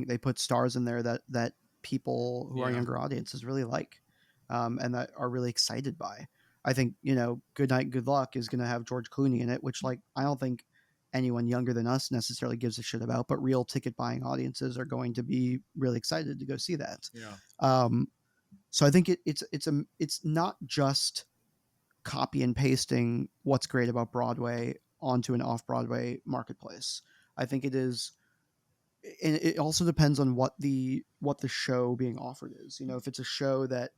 [SPEAKER 4] they put stars in there that people who are younger audiences really like, and that are really excited by. I think, Good Night, Good Luck is going to have George Clooney in it, which like, I don't think anyone younger than us necessarily gives a shit about, but real ticket buying audiences are going to be really excited to go see that.
[SPEAKER 5] Yeah.
[SPEAKER 4] So I think it's not just copy and pasting what's great about Broadway onto an off-Broadway marketplace. I think it is, and it also depends on what the show being offered is. If it's a show that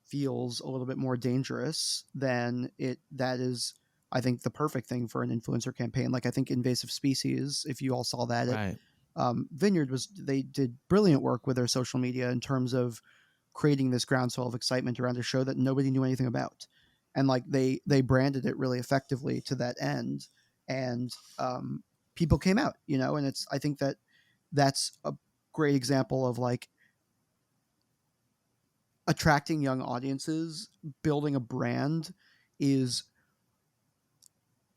[SPEAKER 4] feels a little bit more dangerous, then that is, I think, the perfect thing for an influencer campaign. Like I think Invasive Species, if you all saw that,
[SPEAKER 3] Right.
[SPEAKER 4] Vineyard they did brilliant work with their social media in terms of creating this groundswell of excitement around a show that nobody knew anything about, and like they branded it really effectively to that end, and people came out, and I think that's a great example of like attracting young audiences. Building a brand is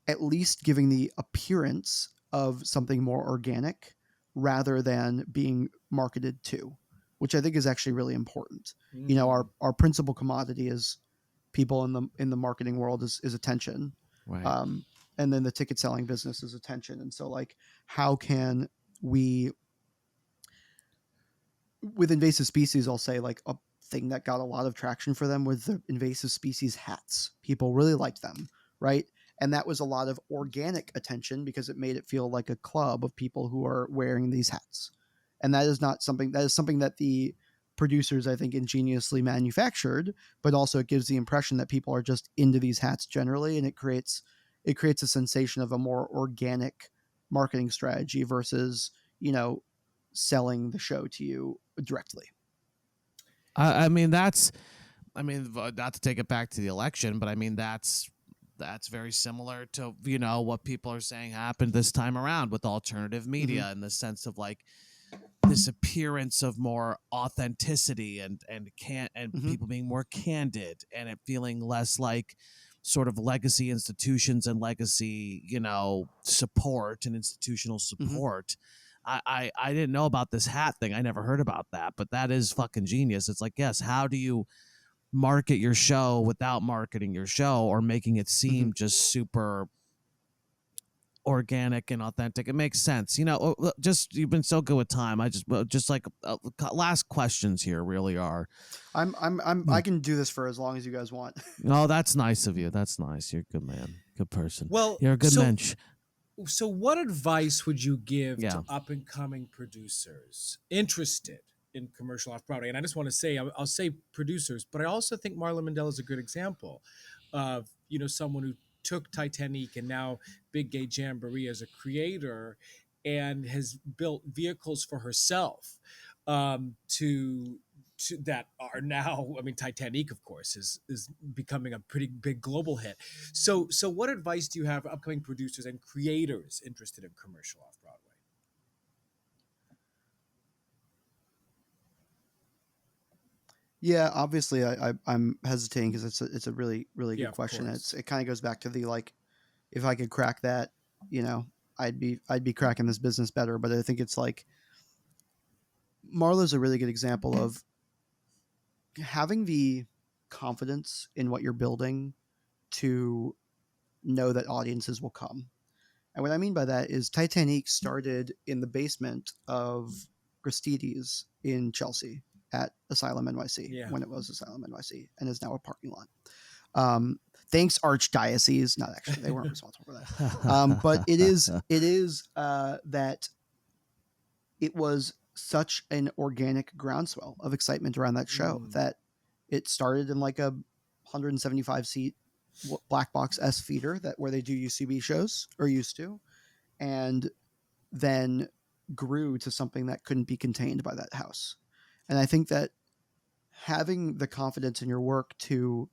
[SPEAKER 4] at least giving the appearance of something more organic rather than being marketed to, which I think is actually really important. Our principal commodity is people in the marketing world is attention.
[SPEAKER 3] Right.
[SPEAKER 4] And then the ticket selling business is attention. And so like, how can we, with Invasive Species, I'll say like a thing that got a lot of traction for them was the Invasive Species hats. People really liked them. Right. And that was a lot of organic attention because it made it feel like a club of people who are wearing these hats. And that is something that the producers, I think, ingeniously manufactured, but also it gives the impression that people are just into these hats generally. And it creates a sensation of a more organic marketing strategy versus, selling the show to you directly.
[SPEAKER 3] I mean, not to take it back to the election, but I mean, that's very similar to, what people are saying happened this time around with alternative media, in the sense of like, this appearance of more authenticity and
[SPEAKER 4] Mhm.
[SPEAKER 3] people being more candid, and it feeling less like sort of legacy institutions and legacy, support and institutional support. I didn't know about this hat thing. I never heard about that, but that is fucking genius. It's like, yes, how do you market your show without marketing your show or making it seem just super organic and authentic? It makes sense. Just you've been so good with time. I just like last questions here really are.
[SPEAKER 4] I can do this for as long as you guys want.
[SPEAKER 3] Oh, that's nice of you. That's nice. You're a good man. Good person.
[SPEAKER 5] Well,
[SPEAKER 3] You're a good mensch.
[SPEAKER 5] So what advice would you give
[SPEAKER 3] Yeah.
[SPEAKER 5] to up and coming producers interested in commercial off-Broadway? And I just want to say, I'll say producers, but I also think Marlon Mandela is a good example of, someone who took Titanic and now Big Gay Jamboree as a creator and has built vehicles for herself to that are now, I mean, Titanic, of course, is becoming a pretty big global hit. So what advice do you have for upcoming producers and creators interested in commercial off-Broadway?
[SPEAKER 4] Yeah, obviously, I'm hesitating because it's a really really
[SPEAKER 5] Yeah,
[SPEAKER 4] good
[SPEAKER 5] of
[SPEAKER 4] question.
[SPEAKER 5] course.
[SPEAKER 4] It kind of goes back to the like, if I could crack that, I'd be cracking this business better. But I think it's like Marla's a really good example of having the confidence in what you're building to know that audiences will come. And what I mean by that is Titanic started in the basement of Gristedes in Chelsea at Asylum NYC
[SPEAKER 5] Yeah.
[SPEAKER 4] when it was Asylum NYC and is now a parking lot. Thanks, Archdiocese. Not actually, they weren't responsible for that. But it is that it was such an organic groundswell of excitement around that show that it started in like a 175 seat black box S theater where they do UCB shows, or used to, and then grew to something that couldn't be contained by that house. And I think that having the confidence in your work to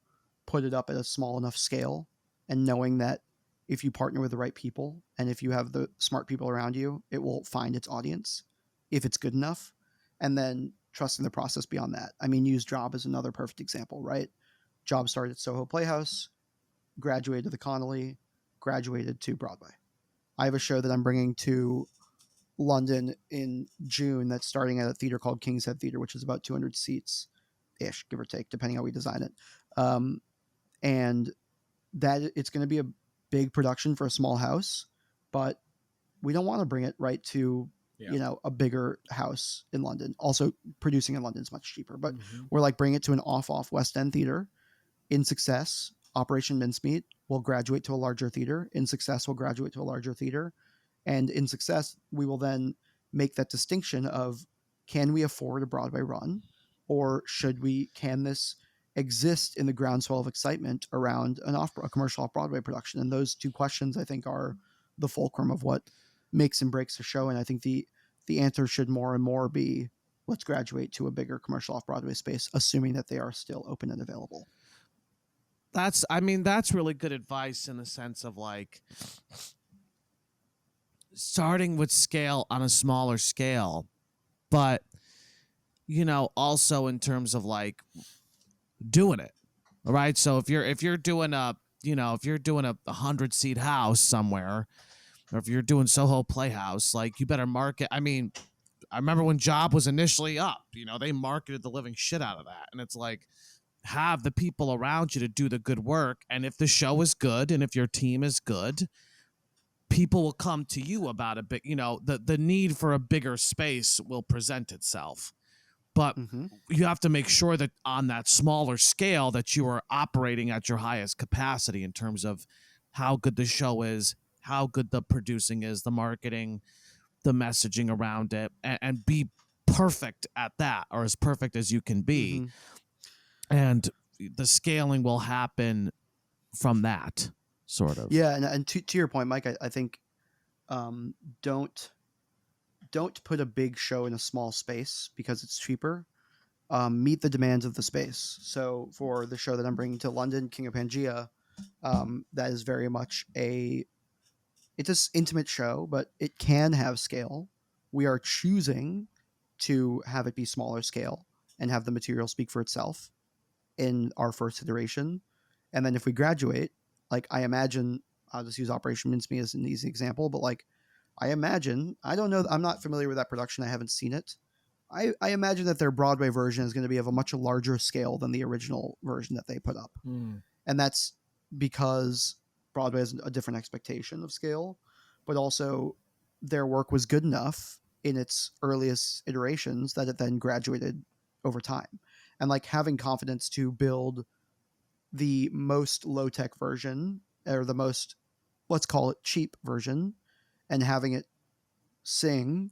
[SPEAKER 4] put it up at a small enough scale, and knowing that if you partner with the right people and if you have the smart people around you, it will find its audience if it's good enough, and then trusting the process beyond that. I mean, use Job is another perfect example, right? Job started at Soho Playhouse, graduated to the Connolly, graduated to Broadway. I have a show that I'm bringing to London in June that's starting at a theater called King's Head Theater, which is about 200 seats ish, give or take, depending how we design it. And that it's going to be a big production for a small house, but we don't want to bring it right to a bigger house in London. Also, producing in London is much cheaper, but we're like, bring it to an off West End theater. In success, Operation Mincemeat will graduate to a larger theater. In success, will graduate to a larger theater. And in success, we will then make that distinction of, can we afford a Broadway run, or can this exist in the groundswell of excitement around a commercial off-Broadway production? And those two questions, I think, are the fulcrum of what makes and breaks a show. And I think the answer should more and more be, let's graduate to a bigger commercial off-Broadway space, assuming that they are still open and available.
[SPEAKER 3] That's really good advice, in the sense of like starting with scale on a smaller scale, but also in terms of like doing it. All right. So if you're doing a 100-seat house somewhere, or if you're doing Soho Playhouse, like, you better market. I mean, I remember when Job was initially up, they marketed the living shit out of that. And it's like, have the people around you to do the good work. And if the show is good and if your team is good, people will come to you about a bit. The need for a bigger space will present itself. But you have to make sure that on that smaller scale that you are operating at your highest capacity in terms of how good the show is, how good the producing is, the marketing, the messaging around it, and be perfect at that, or as perfect as you can be. And the scaling will happen from that, sort of.
[SPEAKER 4] Yeah, and to your point, Mike, I think don't put a big show in a small space because it's cheaper. Meet the demands of the space. So for the show that I'm bringing to London, King of Pangea, that is very much it's an intimate show, but it can have scale. We are choosing to have it be smaller scale and have the material speak for itself in our first iteration. And then if we graduate, like I imagine, I'll just use Operation Mincemeat as an easy example, but like I imagine, I don't know, I'm not familiar with that production. I haven't seen it. I imagine that their Broadway version is going to be of a much larger scale than the original version that they put up. And that's because Broadway has a different expectation of scale, but also their work was good enough in its earliest iterations that it then graduated over time. And like having confidence to build the most low-tech version, or the most, let's call it cheap version, and having it sing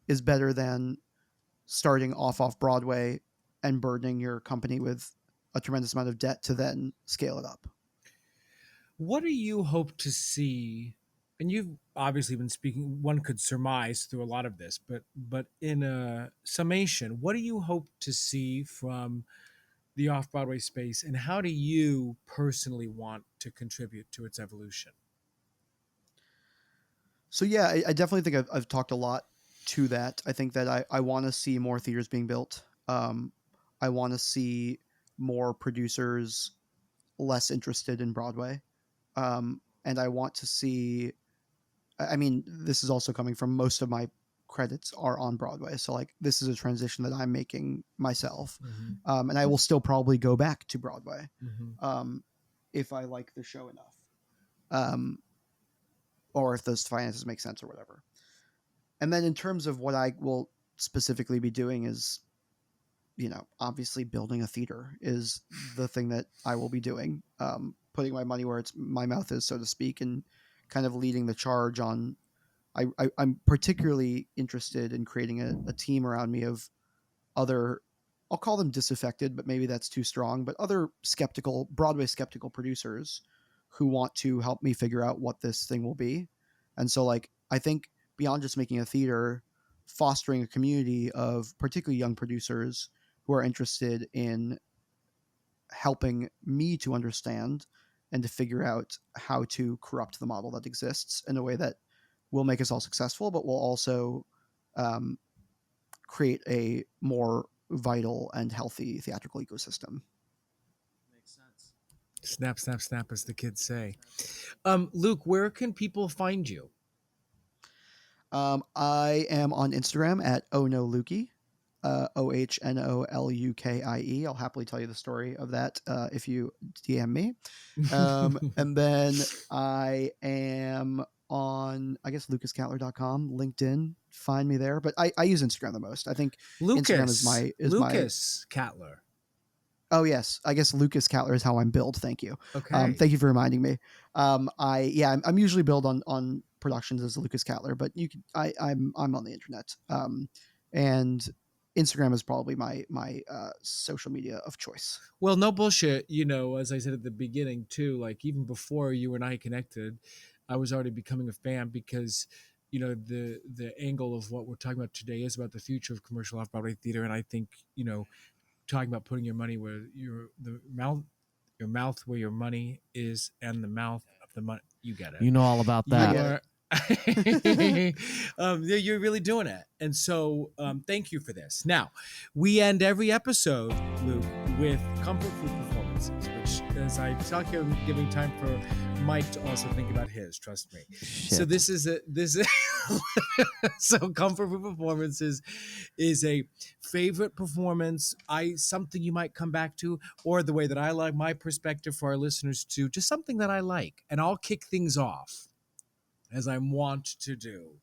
[SPEAKER 4] is better than starting off Broadway and burdening your company with a tremendous amount of debt to then scale it up.
[SPEAKER 5] What do you hope to see? And you've obviously been speaking, one could surmise through a lot of this, but in a summation, what do you hope to see from the off-Broadway space, and how do you personally want to contribute to its evolution?
[SPEAKER 4] So yeah, I definitely think I've talked a lot to that. I think that I want to see more theaters being built. I want to see more producers less interested in Broadway. And I want to see, I mean, this is also coming from most of my credits are on Broadway. So like this is a transition that I'm making myself. And I will still probably go back to Broadway if I like the show enough. Or if those finances make sense or whatever. And then in terms of what I will specifically be doing is, obviously building a theater is the thing that I will be doing. Putting my money where my mouth is, so to speak, and kind of leading the charge on. I'm particularly interested in creating a team around me of other, I'll call them disaffected, but maybe that's too strong, but other Broadway skeptical producers who want to help me figure out what this thing will be. And so like, I think beyond just making a theater, fostering a community of particularly young producers who are interested in helping me to understand and to figure out how to corrupt the model that exists in a way that will make us all successful, but will also create a more vital and healthy theatrical ecosystem.
[SPEAKER 3] Makes sense.
[SPEAKER 5] Snap, snap, snap, as the kids say. Luke, where can people find you?
[SPEAKER 4] I am on Instagram at OhNoLukie, OhNolUkie. I'll happily tell you the story of that if you DM me. And then I am on, I guess, LucasKatler.com, LinkedIn. Find me there, but I use Instagram the most. I think Instagram is my
[SPEAKER 5] Lucas Katler.
[SPEAKER 4] Oh yes, I guess Lucas Katler is how I'm billed. Thank you.
[SPEAKER 5] Okay.
[SPEAKER 4] Thank you for reminding me. I'm usually billed on productions as Lucas Katler, but I'm on the internet. And Instagram is probably my social media of choice.
[SPEAKER 5] Well, no bullshit. As I said at the beginning too, like even before you and I connected, I was already becoming a fan because the angle of what we're talking about today is about the future of commercial off-Broadway theater, and I think talking about putting your money where your mouth where your money is, and the mouth of the money. You get it.
[SPEAKER 3] You know all about that.
[SPEAKER 5] You're really doing it, and so thank you for this. Now, we end every episode, Luke, with comfort food performances, which, as I talk here, I'm giving time for Mike to also think about his. Trust me.
[SPEAKER 3] Shit.
[SPEAKER 5] So this is so comfort food performances is a favorite performance, something you might come back to, or the way that I like my perspective for our listeners to, just something that I like, and I'll kick things off, as I'm wont to do.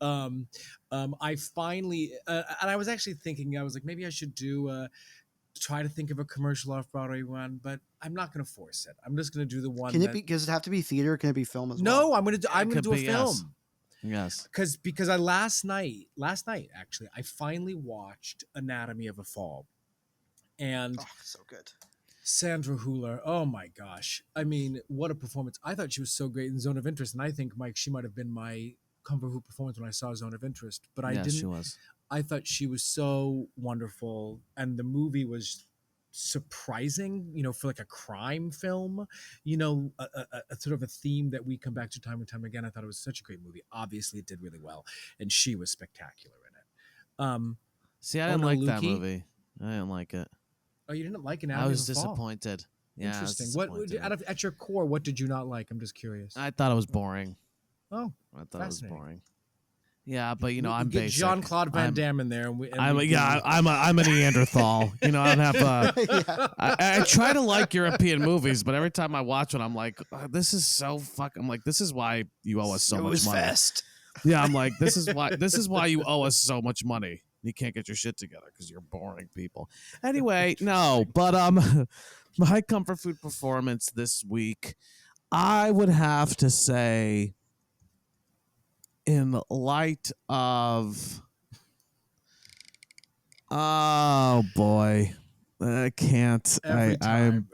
[SPEAKER 5] I finally, and I was actually thinking, I was like, maybe I should try to think of a commercial off-Broadway one, but I'm not going to force it. I'm just going to do the one.
[SPEAKER 4] Does it have to be theater? Can it be film as well?
[SPEAKER 5] No, I'm going to do a film.
[SPEAKER 3] Yes.
[SPEAKER 5] Because I last night actually, I finally watched Anatomy of a Fall, and
[SPEAKER 4] so good.
[SPEAKER 5] Sandra Hüller, oh my gosh. I mean, what a performance. I thought she was so great in Zone of Interest, and I think, Mike, she might have been my comfort food performance when I saw Zone of Interest, but I didn't.
[SPEAKER 3] She was.
[SPEAKER 5] I thought she was so wonderful, and the movie was surprising, for like a crime film, a sort of a theme that we come back to time and time again. I thought it was such a great movie. Obviously, it did really well, and she was spectacular in it.
[SPEAKER 3] See, I
[SPEAKER 5] Oh,
[SPEAKER 3] didn't
[SPEAKER 5] no,
[SPEAKER 3] like that
[SPEAKER 5] Lukey?
[SPEAKER 3] movie. I didn't like it.
[SPEAKER 5] Oh, you didn't like
[SPEAKER 3] I was disappointed. Yeah, I was
[SPEAKER 5] Interesting. What
[SPEAKER 3] disappointed.
[SPEAKER 5] at your core, what did you not like? I'm just curious.
[SPEAKER 3] I thought it was boring.
[SPEAKER 5] Oh,
[SPEAKER 3] I thought it was
[SPEAKER 5] fascinating.
[SPEAKER 3] boring. Yeah, but
[SPEAKER 5] We
[SPEAKER 3] I'm
[SPEAKER 5] get
[SPEAKER 3] basic.
[SPEAKER 5] Jean-Claude Van
[SPEAKER 3] I'm-
[SPEAKER 5] Damme in there, and
[SPEAKER 3] I'm a Neanderthal. I don't have.
[SPEAKER 4] Yeah.
[SPEAKER 3] I try to like European movies, but every time I watch one, I'm like, this is so fuck. I'm like, this is why you owe us so much money.
[SPEAKER 4] Fest.
[SPEAKER 3] Yeah, I'm like, this is why you owe us so much money. You can't get your shit together because you're boring people. Anyway, no, but my comfort food performance this week, I would have to say, in light of, oh boy, I can't.
[SPEAKER 5] Every time.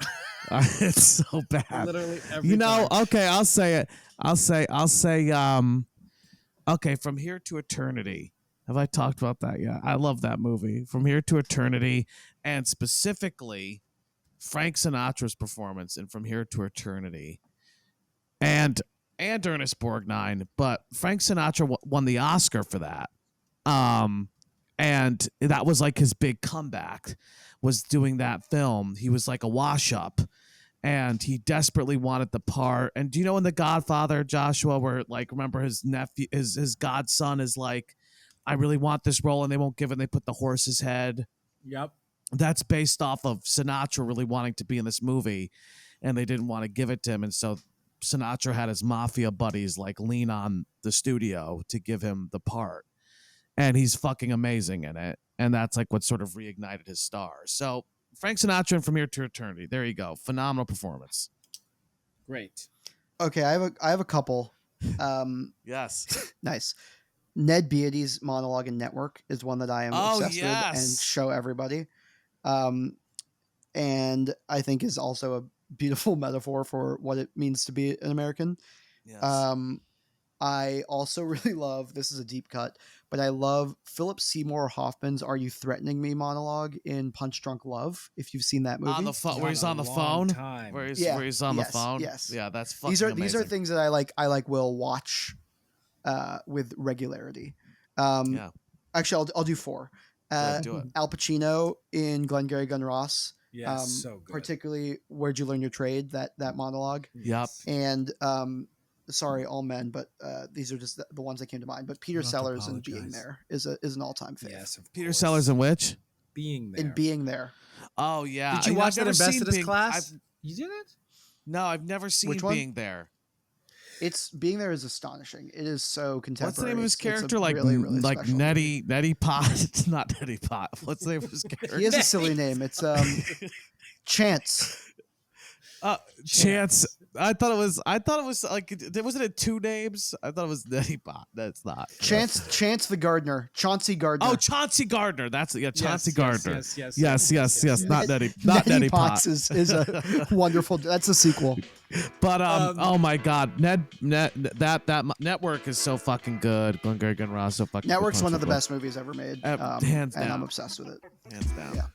[SPEAKER 3] It's so bad.
[SPEAKER 5] Literally every time.
[SPEAKER 3] Okay, I'll say it. I'll say. Okay, From Here to Eternity. Have I talked about that yet? I love that movie, From Here to Eternity, and specifically Frank Sinatra's performance in From Here to Eternity, and Ernest Borgnine. But Frank Sinatra won the Oscar for that, and that was like his big comeback, was doing that film. He was like a wash up. And he desperately wanted the part. And do you know in The Godfather, Joshua, where like remember his nephew, his godson is like, I really want this role, and they won't give it. And they put the horse's head.
[SPEAKER 5] Yep.
[SPEAKER 3] That's based off of Sinatra really wanting to be in this movie, and they didn't want to give it to him. And so Sinatra had his mafia buddies like lean on the studio to give him the part, and he's fucking amazing in it. And that's like what sort of reignited his star. So Frank Sinatra and From Here to Eternity. There you go. Phenomenal performance.
[SPEAKER 5] Great.
[SPEAKER 4] Okay, I have a couple.
[SPEAKER 3] Yes.
[SPEAKER 4] Nice. Ned Beatty's monologue in Network is one that I am obsessed with and
[SPEAKER 3] yes.
[SPEAKER 4] show everybody. And I think is also a beautiful metaphor for what it means to be an American.
[SPEAKER 3] Yes.
[SPEAKER 4] I also really love, this is a deep cut, but I love Philip Seymour Hoffman's "Are You Threatening Me" monologue in Punch Drunk Love. If you've seen that movie,
[SPEAKER 3] on the phone, where he's
[SPEAKER 5] Done
[SPEAKER 3] on
[SPEAKER 5] a
[SPEAKER 3] the
[SPEAKER 5] long
[SPEAKER 3] phone,
[SPEAKER 5] time.
[SPEAKER 3] where he's on
[SPEAKER 4] yes,
[SPEAKER 3] the phone.
[SPEAKER 4] yes.
[SPEAKER 3] Yeah, that's fucking
[SPEAKER 4] these are
[SPEAKER 3] amazing.
[SPEAKER 4] things that I will watch with regularity.
[SPEAKER 3] Yeah.
[SPEAKER 4] Actually, I'll do four.
[SPEAKER 3] Yeah, do it.
[SPEAKER 4] Al Pacino in Glengarry Glen Ross.
[SPEAKER 5] Yes, so good.
[SPEAKER 4] Particularly "Where'd You Learn Your Trade?" That monologue.
[SPEAKER 3] Yep.
[SPEAKER 4] And sorry, all men, but these are just the ones that came to mind. But Peter
[SPEAKER 5] Not to
[SPEAKER 4] Sellers in Being
[SPEAKER 5] apologize.
[SPEAKER 4] There is an all-time fave.
[SPEAKER 5] Yes, of
[SPEAKER 3] Peter
[SPEAKER 5] course.
[SPEAKER 3] Sellers in which?
[SPEAKER 5] Being there.
[SPEAKER 4] In Being There.
[SPEAKER 3] Oh yeah.
[SPEAKER 5] Did you
[SPEAKER 3] know,
[SPEAKER 5] watch
[SPEAKER 3] I've
[SPEAKER 5] that
[SPEAKER 3] never
[SPEAKER 5] in Best
[SPEAKER 3] seen
[SPEAKER 5] of This
[SPEAKER 3] Being-
[SPEAKER 5] Class? You did it?
[SPEAKER 3] No, I've never seen
[SPEAKER 4] Which one?
[SPEAKER 3] Being There.
[SPEAKER 4] It's Being There is astonishing. It is so contemporary.
[SPEAKER 3] What's the name of his
[SPEAKER 4] It's a
[SPEAKER 3] character? Like
[SPEAKER 4] really, really
[SPEAKER 3] like
[SPEAKER 4] special
[SPEAKER 3] Nettie Pot. It's not Nettie Pot. What's the name of his character?
[SPEAKER 4] movie. He has a silly name. It's Chance.
[SPEAKER 3] Chance. I thought it was like, wasn't it two names? I thought it was Nettie Pot. That's not.
[SPEAKER 4] Chance the Gardener. Chauncey Gardner.
[SPEAKER 3] Oh, Chauncey Gardner. That's Chauncey
[SPEAKER 5] Yes,
[SPEAKER 3] Gardner.
[SPEAKER 5] yes.
[SPEAKER 3] Not Nettie Pot.
[SPEAKER 4] Potts is a wonderful. That's a sequel.
[SPEAKER 3] But oh my God, that Network is so fucking good. Glengarry Glen Ross so fucking.
[SPEAKER 4] Network's
[SPEAKER 3] good.
[SPEAKER 4] one of the best movies ever made.
[SPEAKER 3] Hands
[SPEAKER 4] and
[SPEAKER 3] down.
[SPEAKER 4] I'm obsessed with it.
[SPEAKER 3] Hands down.
[SPEAKER 4] Yeah.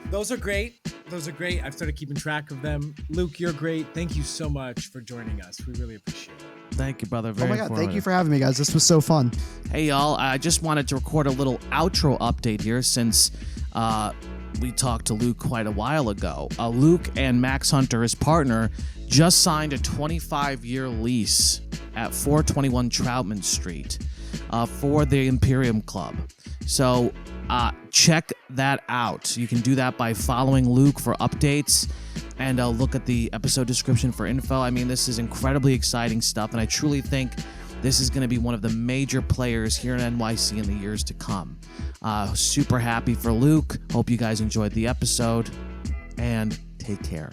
[SPEAKER 5] Those are great. I've started keeping track of them. Luke, you're great. Thank you so much for joining us. We really appreciate it.
[SPEAKER 3] Thank you, brother.
[SPEAKER 4] Oh
[SPEAKER 3] Very
[SPEAKER 4] my God. Thank you
[SPEAKER 3] informative.
[SPEAKER 4] for having me, guys. This was so fun.
[SPEAKER 3] Hey, y'all. I just wanted to record a little outro update here since we talked to Luke quite a while ago. Luke and Max Hunter, his partner, just signed a 25-year lease at 421 Troutman Street for the Empyrean Club. So check that out. You can do that by following Luke for updates and look at the episode description for info. I mean, this is incredibly exciting stuff, and I truly think this is going to be one of the major players here in NYC in the years to come. Super happy for Luke. Hope you guys enjoyed the episode, and take care.